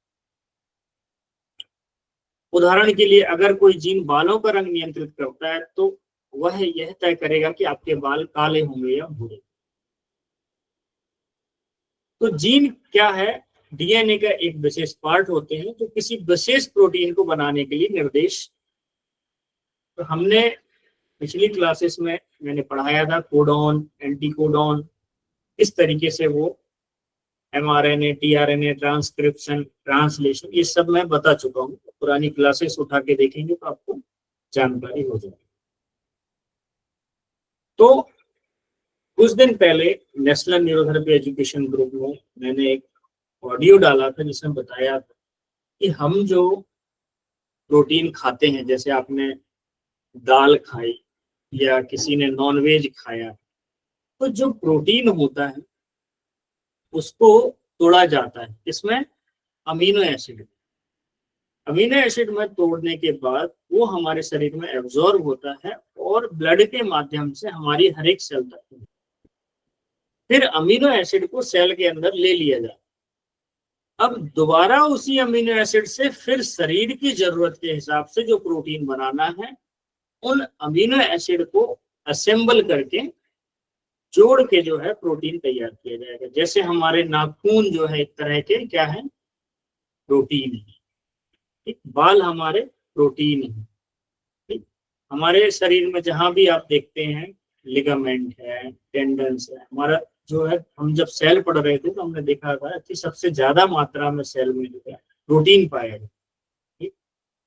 A: उदाहरण के लिए अगर कोई जीन बालों का रंग नियंत्रित करता है तो वह यह तय करेगा कि आपके बाल काले होंगे या भूरे। तो जीन क्या है? डीएनए का एक विशेष पार्ट होते हैं जो किसी विशेष प्रोटीन को बनाने के लिए निर्देश। तो हमने पिछली क्लासेस में मैंने पढ़ाया था कोडॉन, एंटीकोडॉन, इस तरीके से वो एमआरएनए, टीआरएनए, ट्रांसक्रिप्शन, ट्रांसलेशन, ये सब मैं बता चुका हूँ। पुरानी क्लासेस उठा के देखेंगे तो आपको जानकारी हो जाएगी। तो कुछ दिन पहले नेशनल न्यूरोथेरेपी एजुकेशन ग्रुप में मैंने एक ऑडियो डाला था जिसमें बताया था कि हम जो प्रोटीन खाते हैं, जैसे आपने दाल खाई या किसी ने नॉनवेज खाया, तो जो प्रोटीन होता है उसको तोड़ा जाता है, इसमें अमीनो एसिड। अमीनो एसिड में तोड़ने के बाद वो हमारे शरीर में एब्जॉर्ब होता है और ब्लड के माध्यम से हमारी हर एक सेल तक, फिर अमीनो एसिड को सेल के अंदर ले लिया जाता है। अब दोबारा उसी अमीनो एसिड से फिर शरीर की जरूरत के हिसाब से जो प्रोटीन बनाना है, उन अमीनो एसिड को असेंबल करके जोड़ के जो है प्रोटीन तैयार किया जाएगा। जैसे हमारे नाखून जो है एक तरह के क्या है, प्रोटीन है। ठीक, बाल हमारे प्रोटीन है। ठीक, हमारे शरीर में जहां भी आप देखते हैं लिगामेंट है, टेंडन्स है, हमारा जो है, हम जब सेल पढ़ रहे थे तो हमने देखा था कि सबसे ज्यादा मात्रा में सेल में जो है प्रोटीन पाया है। ठीक,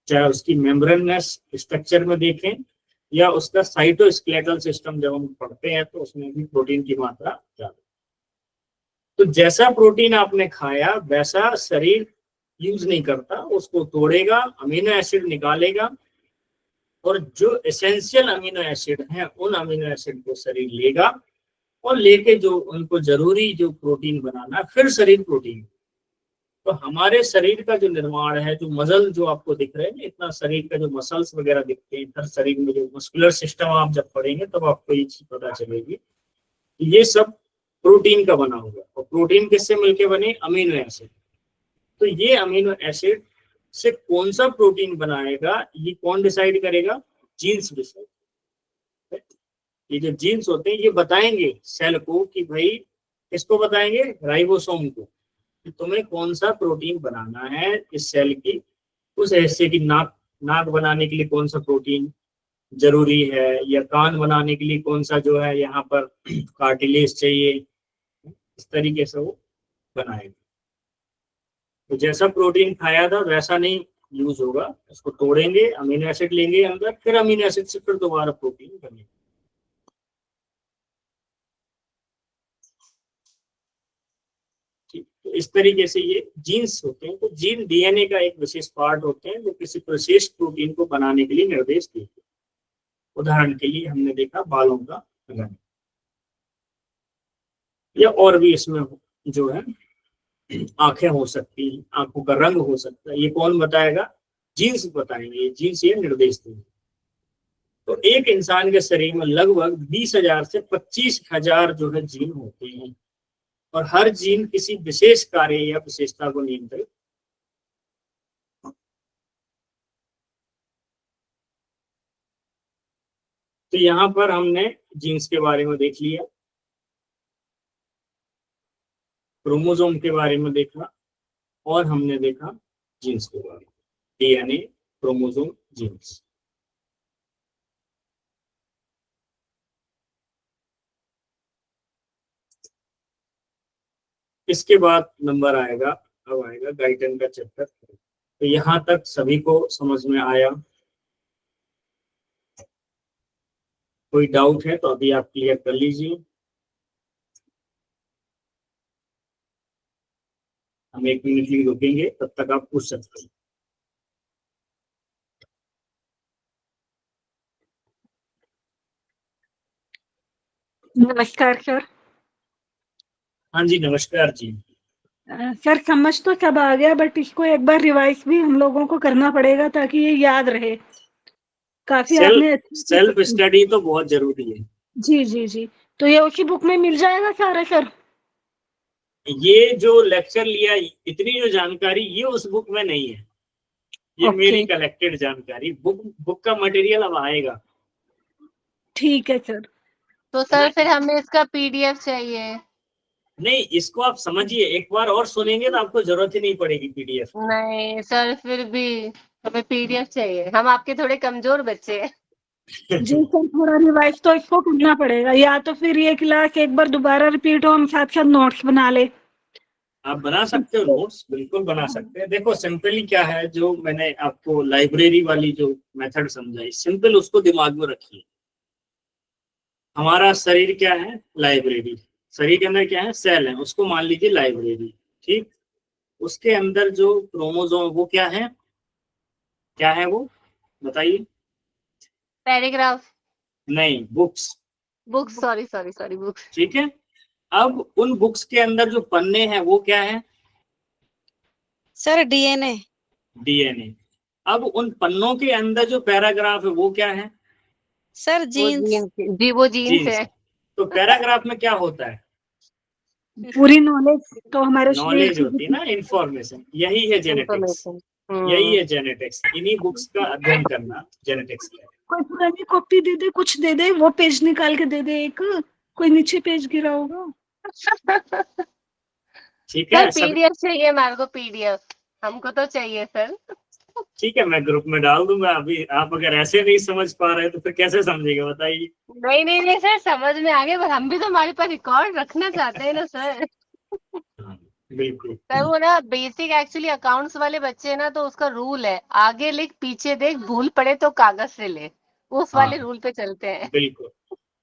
A: चाहे उसकी मेम्ब्रेनस स्ट्रक्चर में देखें या उसका साइटोस्केलेटल सिस्टम जब हम पढ़ते हैं तो उसमें भी प्रोटीन की मात्रा ज्यादा। तो जैसा प्रोटीन आपने खाया वैसा शरीर यूज नहीं करता, उसको तोड़ेगा, अमीनो एसिड निकालेगा और जो एसेंशियल अमीनो एसिड हैं उन अमीनो एसिड को शरीर लेगा और लेके जो उनको जरूरी जो प्रोटीन बनाना, फिर शरीर प्रोटीन। तो हमारे शरीर का जो निर्माण है, जो मसल जो आपको दिख रहे हैं, इतना शरीर का जो मसल्स वगैरह दिखते हैं, हर शरीर में जो मस्कुलर सिस्टम आप जब पढ़ेंगे तब आपको ये चीज पता चलेगी कि ये सब प्रोटीन का बना हुआ। और प्रोटीन किससे मिलके बने, अमीनो एसिड। तो ये अमीनो एसिड से कौन सा प्रोटीन बनाएगा ये कौन डिसाइड करेगा, जीन्स डिसाइड। ये जो जीन्स होते हैं ये बताएंगे सेल को कि भाई, किसको बताएंगे, राइबोसोम को, कि तुम्हें कौन सा प्रोटीन बनाना है इस सेल की, उस हिस्से की। नाक बनाने के लिए कौन सा प्रोटीन जरूरी है, या कान बनाने के लिए कौन सा जो है यहाँ पर कार्टिलेज चाहिए, इस तरीके से वो बनाएगा। तो जैसा प्रोटीन खाया था वैसा नहीं यूज होगा, उसको तोड़ेंगे, अमीनो एसिड लेंगे अंदर, फिर अमीनो एसिड से फिर दोबारा प्रोटीन बनेगा। तो इस तरीके से ये जीन्स होते हैं। तो जीन डीएनए का एक विशेष पार्ट होते हैं जो किसी विशेष प्रोटीन को बनाने के लिए निर्देश देते हैं। उदाहरण के लिए हमने देखा बालों का रंग, या और भी इसमें जो है आंखें हो सकती हैं, आंखों का रंग हो सकता है, ये कौन बताएगा, जीन्स बताएंगे, जीन्स ये निर्देश देंगे। तो एक इंसान के शरीर में लगभग 20,000 से 25,000 जो है जीन होते हैं और हर जीन किसी विशेष कार्य या विशेषता को नियंत्रित। तो यहाँ पर हमने जीन्स के बारे में देख लिया, क्रोमोसोम के बारे में देखा और हमने देखा जीन्स के बारे में, डीएनए, क्रोमोसोम, जीन्स। इसके बाद नंबर आएगा, अब आएगा गाइटन का चैप्टर। तो यहाँ तक सभी को समझ में आया? कोई डाउट है तो अभी आप क्लियर कर लीजिए। हम 1 मिनट के लिए रुकेंगे, तब तक आप पूछ सकते हैं।
D: नमस्कार सर।
A: हाँ जी, नमस्कार जी।
D: सर समझ तो सब आ गया, बट इसको एक बार रिवाइज भी हम लोगों को करना पड़ेगा ताकि ये याद रहे। काफी आपने
A: सेल्फ स्टडी तो बहुत जरूरी है।
D: जी जी जी। तो ये उसी बुक में मिल जाएगा सारा सर?
A: ये जो लेक्चर लिया, इतनी जो जानकारी ये उस बुक में नहीं है, ये मेरी कलेक्टेड जानकारी। बुक का मटेरियल अब आएगा।
D: ठीक है सर।
B: तो सर फिर हमें इसका पीडीएफ चाहिए।
A: नहीं, इसको आप समझिए, एक बार और सुनेंगे तो आपको जरूरत ही नहीं पड़ेगी पीडीएफ।
B: नहीं सर, फिर भी हमें पीडीएफ चाहिए, हम आपके थोड़े कमजोर बच्चे हैं।
D: जी सर, थोड़ा रिवाइज तो इसको करना पड़ेगा, या तो फिर ये क्लास एक बार दोबारा रिपीट हो, हम साथ साथ नोट्स बना ले।
A: आप बना सकते हो नोट्स, बिल्कुल बना सकते हैं। देखो सिंपली क्या है, जो मैंने आपको लाइब्रेरी वाली जो मेथड समझाई, सिंपल उसको दिमाग में रखिए। हमारा शरीर क्या है, लाइब्रेरी। शरीर के अंदर क्या है, सेल है, उसको मान लीजिए लाइब्रेरी। ठीक, उसके अंदर जो क्रोमोसोम वो क्या है वो बताइए।
B: पैराग्राफ,
A: नहीं, बुक्स।
B: Books, sorry books.
A: ठीक है, अब उन बुक्स के अंदर जो पन्ने हैं वो क्या है?
C: Sir DNA.
A: डीएनए। अब उन पन्नों के अंदर जो पैराग्राफ है वो क्या है?
C: सर
B: वो
C: जीन्स।
B: जीन्स, जी वो जीन्स
A: जीन्स
B: है।
A: है। तो पैराग्राफ में क्या होता है?
D: पूरी नॉलेज तो हमारे शरीर
A: नॉलेज
D: की
A: होती है ना, इंफॉर्मेशन। यही है जेनेटिक्स।
B: इंफॉर्मेशन।
A: यही है जेनेटिक्स। इन्हीं बुक्स का अध्ययन करना जेनेटिक्स है।
D: कोई पुरानी कॉपी दे दे, कुछ दे दे, वो पेज निकाल के दे दे एक, कोई नीचे पेज गिरा होगा।
A: ठीक
B: सर
A: है सब।
B: पीडीएफ चाहिए हमारे को, पीडीएफ हमको तो चाहिए सर।
A: ठीक है, मैं ग्रुप में डाल दूंगा। अभी आप अगर ऐसे नहीं समझ पा रहे तो फिर कैसे समझेंगे बताइए।
B: नहीं सर, समझ में आ गया, पर हम भी तो हमारे पास रिकॉर्ड रखना चाहते हैं ना सर।
A: हाँ, बिल्कुल।
B: सर वो ना बेसिक एक्चुअली अकाउंट्स वाले बच्चे हैं ना, तो उसका रूल है आगे लिख पीछे देख, भूल पड़े तो कागज से ले, उस
A: हाँ
B: वाले रूल पे चलते हैं।
A: बिल्कुल।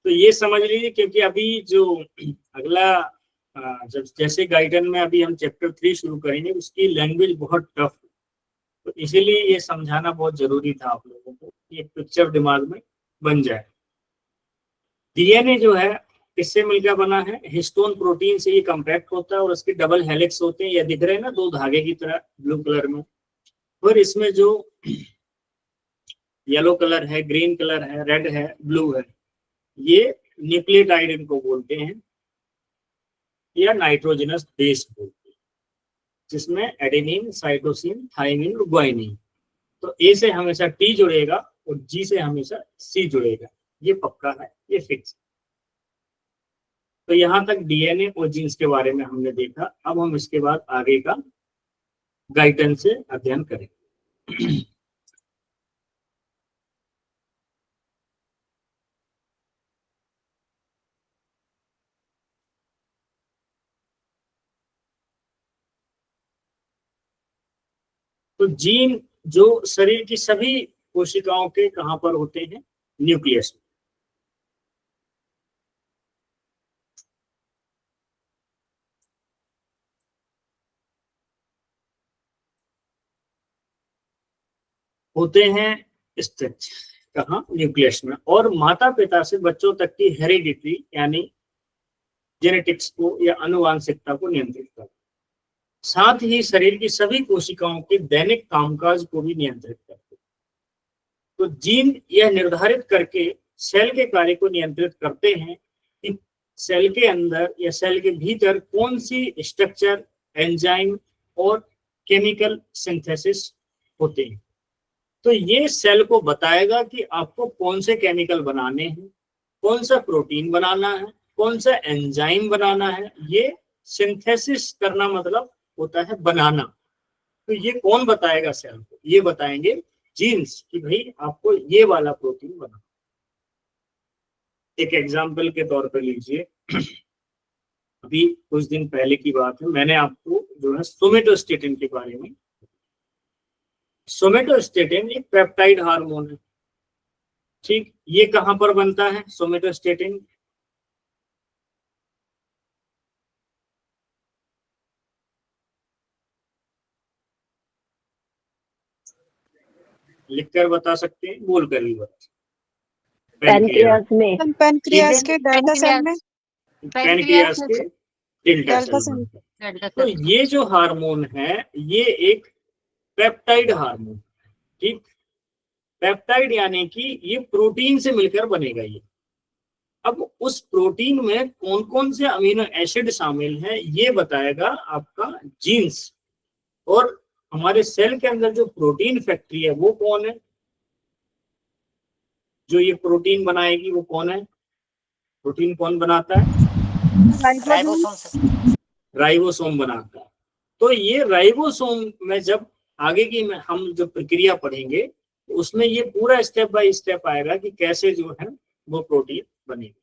A: तो ये समझ लीजिए, क्योंकि अभी जो अगला जब जैसे गाइडन में अभी हम चैप्टर 3 शुरू करेंगे, उसकी लैंग्वेज बहुत टफ है। तो इसीलिए ये समझाना बहुत जरूरी था आप लोगों को, कि एक पिक्चर दिमाग में बन जाए। डीएनए जो है किससे मिलकर बना है? हिस्टोन प्रोटीन से ये कम्पैक्ट होता है और उसके डबल हेलिक्स होते हैं, ये दिख रहे हैं ना, 2 धागे की तरह ब्लू कलर में। और इसमें जो येलो कलर है, ग्रीन कलर है, रेड है, ब्लू है, ये न्यूक्लियोटाइड इनको बोलते हैं, या नाइट्रोजनस बेस बोलते हैं, जिसमें एडेनिन, साइटोसिन, थाइमिन और ग्वाइनिन। तो ए से हमेशा टी जुड़ेगा और जी से हमेशा सी जुड़ेगा। ये पक्का है, ये फिक्स। तो यहाँ तक डीएनए और जीन्स के बारे में हमने देखा। अब हम इसके बाद आगे का गाइडेंस से अध्ययन करेंगे। तो जीन जो शरीर की सभी कोशिकाओं के कहां पर होते हैं? न्यूक्लियस में। होते हैं स्थित कहाँ? न्यूक्लियस में। और माता पिता से बच्चों तक की हेरिडिटी यानी जेनेटिक्स को या आनुवांशिकता को नियंत्रित करता है। साथ ही शरीर की सभी कोशिकाओं के दैनिक कामकाज को भी नियंत्रित करते हैं। तो जीन यह निर्धारित करके सेल के कार्य को नियंत्रित करते हैं कि सेल के अंदर या सेल के भीतर कौन सी स्ट्रक्चर, एंजाइम और केमिकल सिंथेसिस होते हैं। तो ये सेल को बताएगा कि आपको कौन से केमिकल बनाने हैं, कौन सा प्रोटीन बनाना है, कौन सा एंजाइम बनाना है। ये सिंथेसिस करना मतलब होता है बनाना। तो ये कौन बताएगा सेल को? ये बताएंगे जीन्स, कि भाई आपको ये वाला प्रोटीन बनाना। एक एग्जांपल के तौर पर लीजिए, अभी कुछ दिन पहले की बात है, मैंने आपको जो है सोमेटोस्टेटिन के बारे में। सोमेटोस्टेटिन एक पेप्टाइड हार्मोन है। ठीक, ये कहां पर बनता है सोमेटोस्टेटिन? लिखकर बता सकते हैं, बोल कर भी बता सकते हैं।
B: पैनक्रियास में,
C: पेनक्रियास के डेल्टा सेल में।
A: पैनक्रियास के डेल्टा
C: डेल्टा
A: सेल
C: सेल।
A: में। तो ये जो हार्मोन है ये एक पेप्टाइड हार्मोन। ठीक, पेप्टाइड यानी कि ये प्रोटीन से मिलकर बनेगा ये। अब उस प्रोटीन में कौन कौन से अमीनो एसिड शामिल हैं ये बताएगा आपका जीन्स। और हमारे सेल के अंदर जो प्रोटीन फैक्ट्री है वो कौन है? जो ये प्रोटीन बनाएगी वो कौन है? प्रोटीन कौन बनाता है? राइबोसोम बनाता है। तो ये राइबोसोम में जब आगे की में हम जो प्रक्रिया पढ़ेंगे तो उसमें ये पूरा स्टेप बाय स्टेप आएगा कि कैसे जो है वो प्रोटीन बनेगी।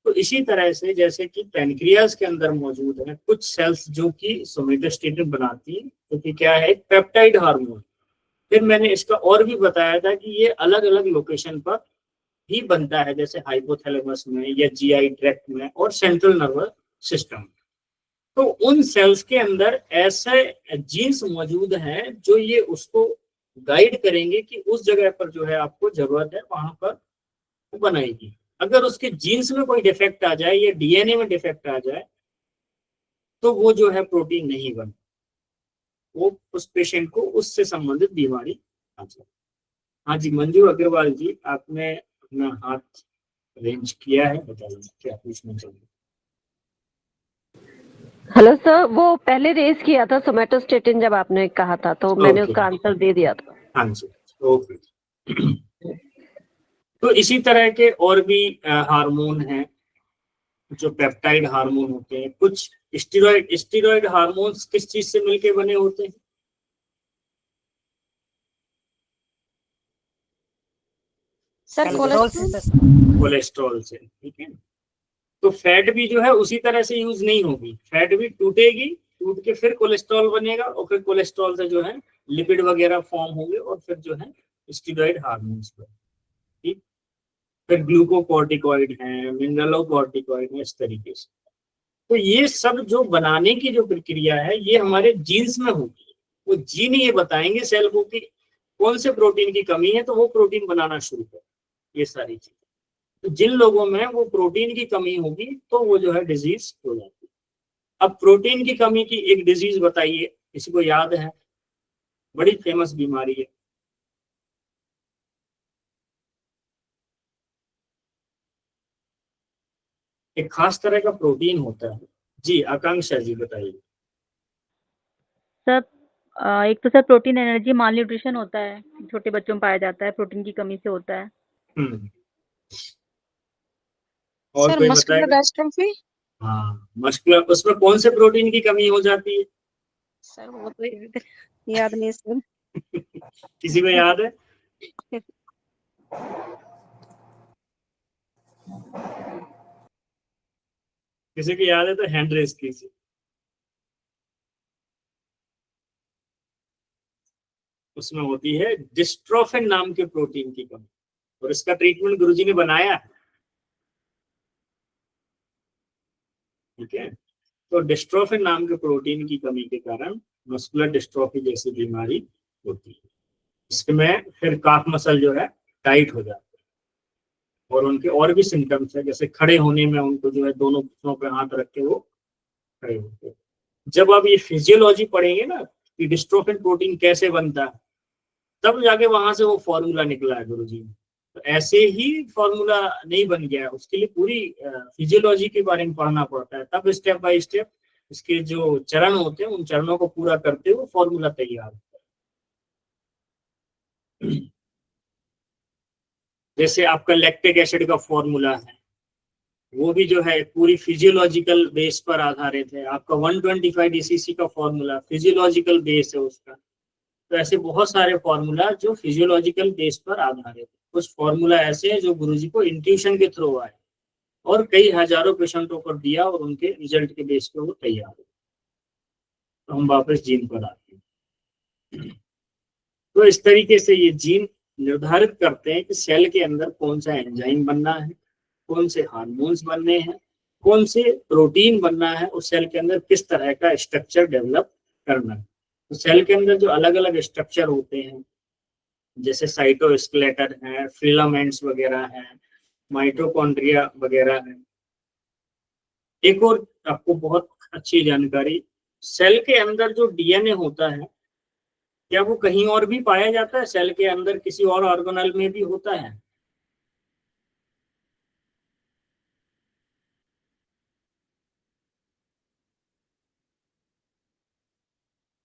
A: तो इसी तरह से जैसे कि पैनक्रियास के अंदर मौजूद है कुछ सेल्स जो कि सोमेटोस्टेटिन बनाती है, जो कि क्या है? एक पेप्टाइड हार्मोन। फिर मैंने इसका और भी बताया था कि ये अलग अलग लोकेशन पर भी बनता है, जैसे हाइपोथैलेमस में या जीआई ट्रैक्ट में और सेंट्रल नर्वस सिस्टम। तो उन सेल्स के अंदर ऐसे जीन्स मौजूद हैं जो ये उसको गाइड करेंगे कि उस जगह पर जो है आपको जरूरत है वहां पर वो बनाएगी। अगर उसके जीन्स में कोई डिफेक्ट आ जाए या डीएनए में डिफेक्ट आ जाए तो वो जो है प्रोटीन नहीं बन, वो उस पेशेंट को उससे संबंधित बीमारी आ जाए। हाँ जी मंजू अग्रवाल जी, आपने अपना हाथ रेंज किया है, बताइए क्या पूछना चाहिए।
E: हेलो सर, वो पहले रेज किया था सोमेटोस्टेटिन जब आपने कहा था, तो मैंने
A: ओके।
E: उसका आंसर दे दिया था।
A: हाँ जी ओके। तो इसी तरह के और भी हार्मोन हैं जो पेप्टाइड हार्मोन होते हैं। कुछ स्टीरॉयड हार्मोन्स किस चीज से मिलके बने होते हैं?
C: सर
A: कोलेस्ट्रॉल से, ठीक है। तो फैट भी जो है उसी तरह से यूज नहीं होगी, फैट भी टूटेगी, टूट के फिर कोलेस्ट्रॉल बनेगा और फिर कोलेस्ट्रॉल से जो है लिपिड वगैरह फॉर्म होंगे और फिर जो है स्टीरॉयड हार्मोन्स, ठीक। फिर ग्लूकोकॉर्टिकॉइड है, मिनरलोकॉर्टिकॉइड है, इस तरीके से। तो ये सब जो बनाने की जो प्रक्रिया है ये हमारे जीन्स में होगी। वो जीन ये बताएंगे सेल को कि कौन से प्रोटीन की कमी है तो वो प्रोटीन बनाना शुरू करे, ये सारी चीजें। तो जिन लोगों में वो प्रोटीन की कमी होगी तो वो जो है डिजीज हो जाती है। अब प्रोटीन की कमी की एक डिजीज बताइए, किसी को याद है? बड़ी फेमस बीमारी है। एक खास तरह का प्रोटीन होता है। जी आकांक्षा जी बताइए।
F: सर एक तो सर प्रोटीन एनर्जी माल न्यूट्रिशन होता है, छोटे बच्चों में पाया जाता है, प्रोटीन की कमी से होता है।
A: और
C: सर
A: कोई
C: मस्कुलर
A: बताएगा?
C: डिस्ट्रोफी।
A: हाँ मस्कुलर, उसमें कौन से प्रोटीन की कमी हो जाती है?
C: सर वो तो याद नहीं सर।
A: किसी को याद है? किसी को याद है तो हैंड रेज कीजिए। उसमें होती है डिस्ट्रोफिन नाम के प्रोटीन की कमी, और इसका ट्रीटमेंट गुरुजी ने बनाया है, ठीक है। तो डिस्ट्रोफिन नाम के प्रोटीन की कमी के कारण मस्कुलर डिस्ट्रोफी जैसी बीमारी होती है। इसमें फिर काफ मसल जो है टाइट हो जाता है और उनके और भी सिम्टम्स है, जैसे खड़े होने में उनको जो है दोनों घुटनों पे हाथ रख के वो खड़े होते हैं। जब आप ये फिजियोलॉजी पढ़ेंगे ना कि डिस्ट्रोफिन प्रोटीन कैसे बनता है, तब जाके वहां से वो फॉर्मूला निकला है गुरुजी। तो ऐसे ही फॉर्मूला नहीं बन गया, उसके लिए पूरी फिजियोलॉजी के बारे में पढ़ना पड़ता है, तब स्टेप बाय स्टेप इसके जो चरण होते हैं उन चरणों को पूरा करते हुए फॉर्मूला तैयार होता है। जैसे आपका लैक्टिक एसिड का फॉर्मूला है, वो भी जो है पूरी फिजियोलॉजिकल बेस पर आधारित है। आपका 125 DCC का फॉर्मूला फिजियोलॉजिकल बेस है उसका। तो ऐसे बहुत सारे फॉर्मूला जो फिजियोलॉजिकल बेस पर आधारित है। कुछ फॉर्मूला ऐसे हैं जो गुरुजी को इंट्यूशन के थ्रू आए और कई हजारों पेशेंटों पर दिया और उनके रिजल्ट के बेस पर वो तैयार हो। तो हम वापस जीन पर आते हैं। तो इस तरीके से ये जीन निर्धारित करते हैं कि सेल के अंदर कौन सा एंजाइम बनना है, कौन से हार्मोन्स बनने हैं, कौन से प्रोटीन बनना है और सेल के अंदर किस तरह का स्ट्रक्चर डेवलप करना है। तो सेल के अंदर जो अलग अलग स्ट्रक्चर होते हैं, जैसे साइटोस्केलेटन है, फिलामेंट्स वगैरह हैं, माइटोकॉन्ड्रिया वगैरह है। एक और आपको बहुत अच्छी जानकारी, सेल के अंदर जो डीएनए होता है क्या वो कहीं और भी पाया जाता है? सेल के अंदर किसी और ऑर्गेनेल में भी होता है?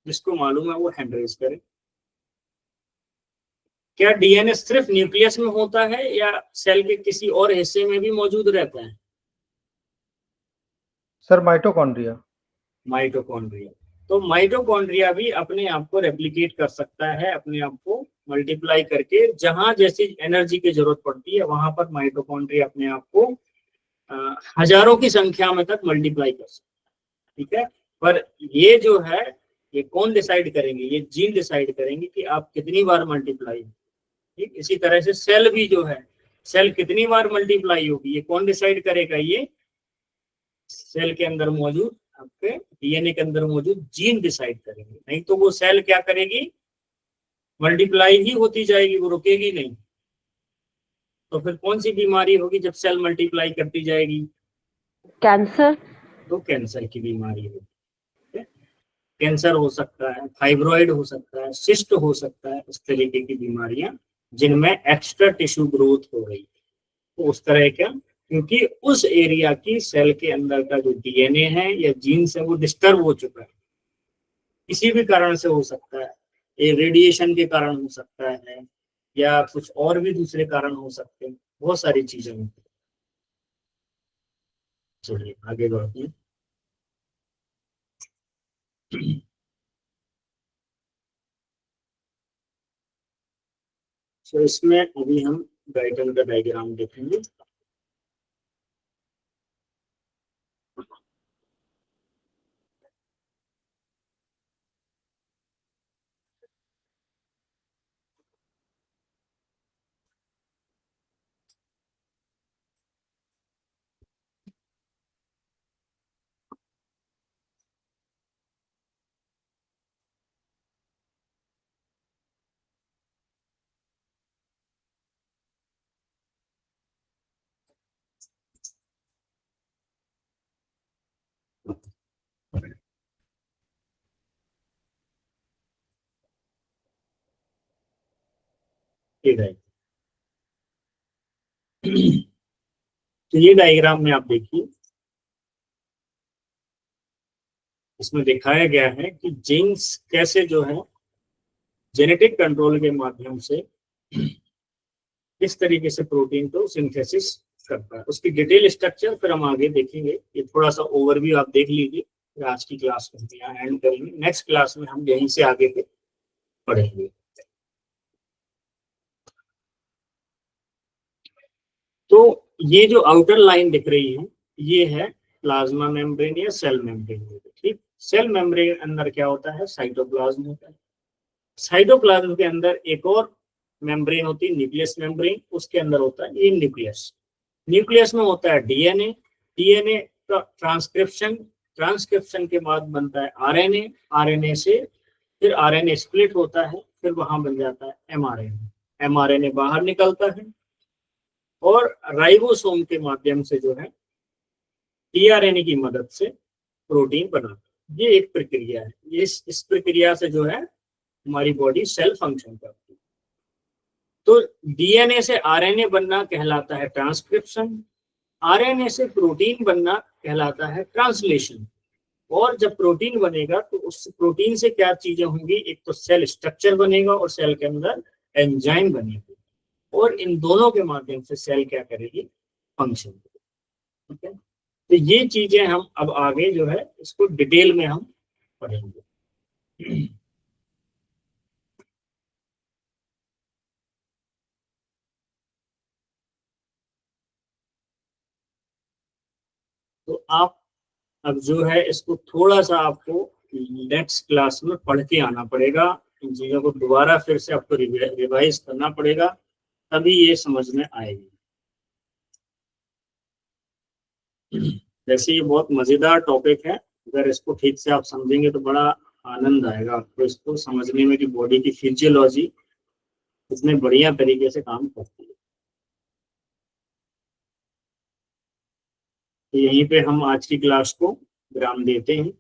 A: जिसको मालूम है वो हैंड रेज करे। क्या डीएनए सिर्फ न्यूक्लियस में होता है या सेल के किसी और हिस्से में भी मौजूद रहता है?
G: Sir mitochondria.
A: माइटोकॉन्ड्रिया, तो माइटोकॉन्ड्रिया भी अपने आप को रेप्लिकेट कर सकता है, अपने आप को मल्टीप्लाई करके जहां जैसी एनर्जी की जरूरत पड़ती है वहां पर माइटोकॉन्ड्रिया अपने आप को हजारों की संख्या में तक मल्टीप्लाई कर सकता है, ठीक है। पर ये जो है ये कौन डिसाइड करेंगे? ये जीन डिसाइड करेंगे कि आप कितनी बार मल्टीप्लाई, ठीक। इसी तरह से सेल भी जो है, सेल कितनी बार मल्टीप्लाई होगी ये कौन डिसाइड करेगा? ये सेल के अंदर मौजूद आपके डीएनए के अंदर मौजूद जीन डिसाइड करेंगे। नहीं तो वो सेल क्या करेगी, मल्टीप्लाई ही होती जाएगी, वो रुकेगी नहीं। तो फिर कौन सी बीमारी होगी जब सेल मल्टीप्लाई करती जाएगी?
E: कैंसर।
A: तो कैंसर की बीमारी होगी। कैंसर हो सकता है, फाइब्रॉइड हो सकता है, सिस्ट हो सकता है, इस तरीके की बीमारियां जिनमें एक्स्ट्रा टिश्यू ग्रोथ हो रही है। तो उस तरह क्या, क्योंकि उस एरिया की सेल के अंदर का जो डीएनए है या जीन्स है वो डिस्टर्ब हो चुका है, किसी भी कारण से हो सकता है, ये रेडिएशन के कारण हो सकता है या कुछ और भी दूसरे कारण हो सकते हैं, बहुत सारी चीजें होती हैं। चलिए आगे बढ़ते हैं। तो इसमें अभी हम डायटन का डायग्राम देखेंगे। ठीक है, तो ये डायग्राम में आप देखिए, इसमें दिखाया गया है कि जीन्स कैसे जो है जेनेटिक कंट्रोल के माध्यम से किस तरीके से प्रोटीन को सिंथेसिस करता है, उसकी डिटेल स्ट्रक्चर फिर हम आगे देखेंगे। ये थोड़ा सा ओवरव्यू आप देख लीजिए, फिर आज की क्लास को हम यहाँ एंड करेंगे। नेक्स्ट क्लास में हम यहीं से आगे के पढ़ेंगे। तो ये जो आउटर लाइन दिख रही है ये है प्लाज्मा मेम्ब्रेन या सेल मेम्ब्रेन। ठीक, सेल मेम्ब्रेन अंदर क्या होता है, साइटोप्लाज्म होता है। साइटोप्लाज्म के अंदर एक और मेम्ब्रेन होती है, न्यूक्लियस मेम्ब्रेन, उसके अंदर होता है ये न्यूक्लियस। न्यूक्लियस में होता है डीएनए, डीएनए का ट्रांसक्रिप्शन, ट्रांसक्रिप्शन के बाद बनता है आरएनए, आरएनए से फिर आरएनए स्प्लिट होता है, फिर वहां बन जाता है एमआरएनए, एमआरएनए बाहर निकलता है और राइबोसोम के माध्यम से जो है टीआरएनए की मदद से प्रोटीन बनाता है। ये एक प्रक्रिया है, इस प्रक्रिया से जो है हमारी बॉडी सेल फंक्शन करती है। तो डीएनए से आरएनए बनना कहलाता है ट्रांसक्रिप्शन, आरएनए से प्रोटीन बनना कहलाता है ट्रांसलेशन। और जब प्रोटीन बनेगा तो उस प्रोटीन से क्या चीजें होंगी, एक तो सेल स्ट्रक्चर बनेगा और सेल के अंदर एंजाइम बनेगी, और इन दोनों के माध्यम से सेल क्या करेगी, फंक्शन करेगी। ठीक है, तो ये चीजें हम अब आगे जो है इसको डिटेल में हम पढ़ेंगे। तो आप अब जो है इसको थोड़ा सा आपको नेक्स्ट क्लास में पढ़ के आना पड़ेगा, इन चीजों को दोबारा फिर से आपको रिवाइज करना पड़ेगा, तभी ये समझ में आएगी। जैसे ये बहुत मजेदार टॉपिक है, अगर इसको ठीक से आप समझेंगे तो बड़ा आनंद आएगा आपको इसको समझने में कि बॉडी की फिजियोलॉजी कितने बढ़िया तरीके से काम करती है। तो यहीं पे हम आज की क्लास को विराम देते हैं।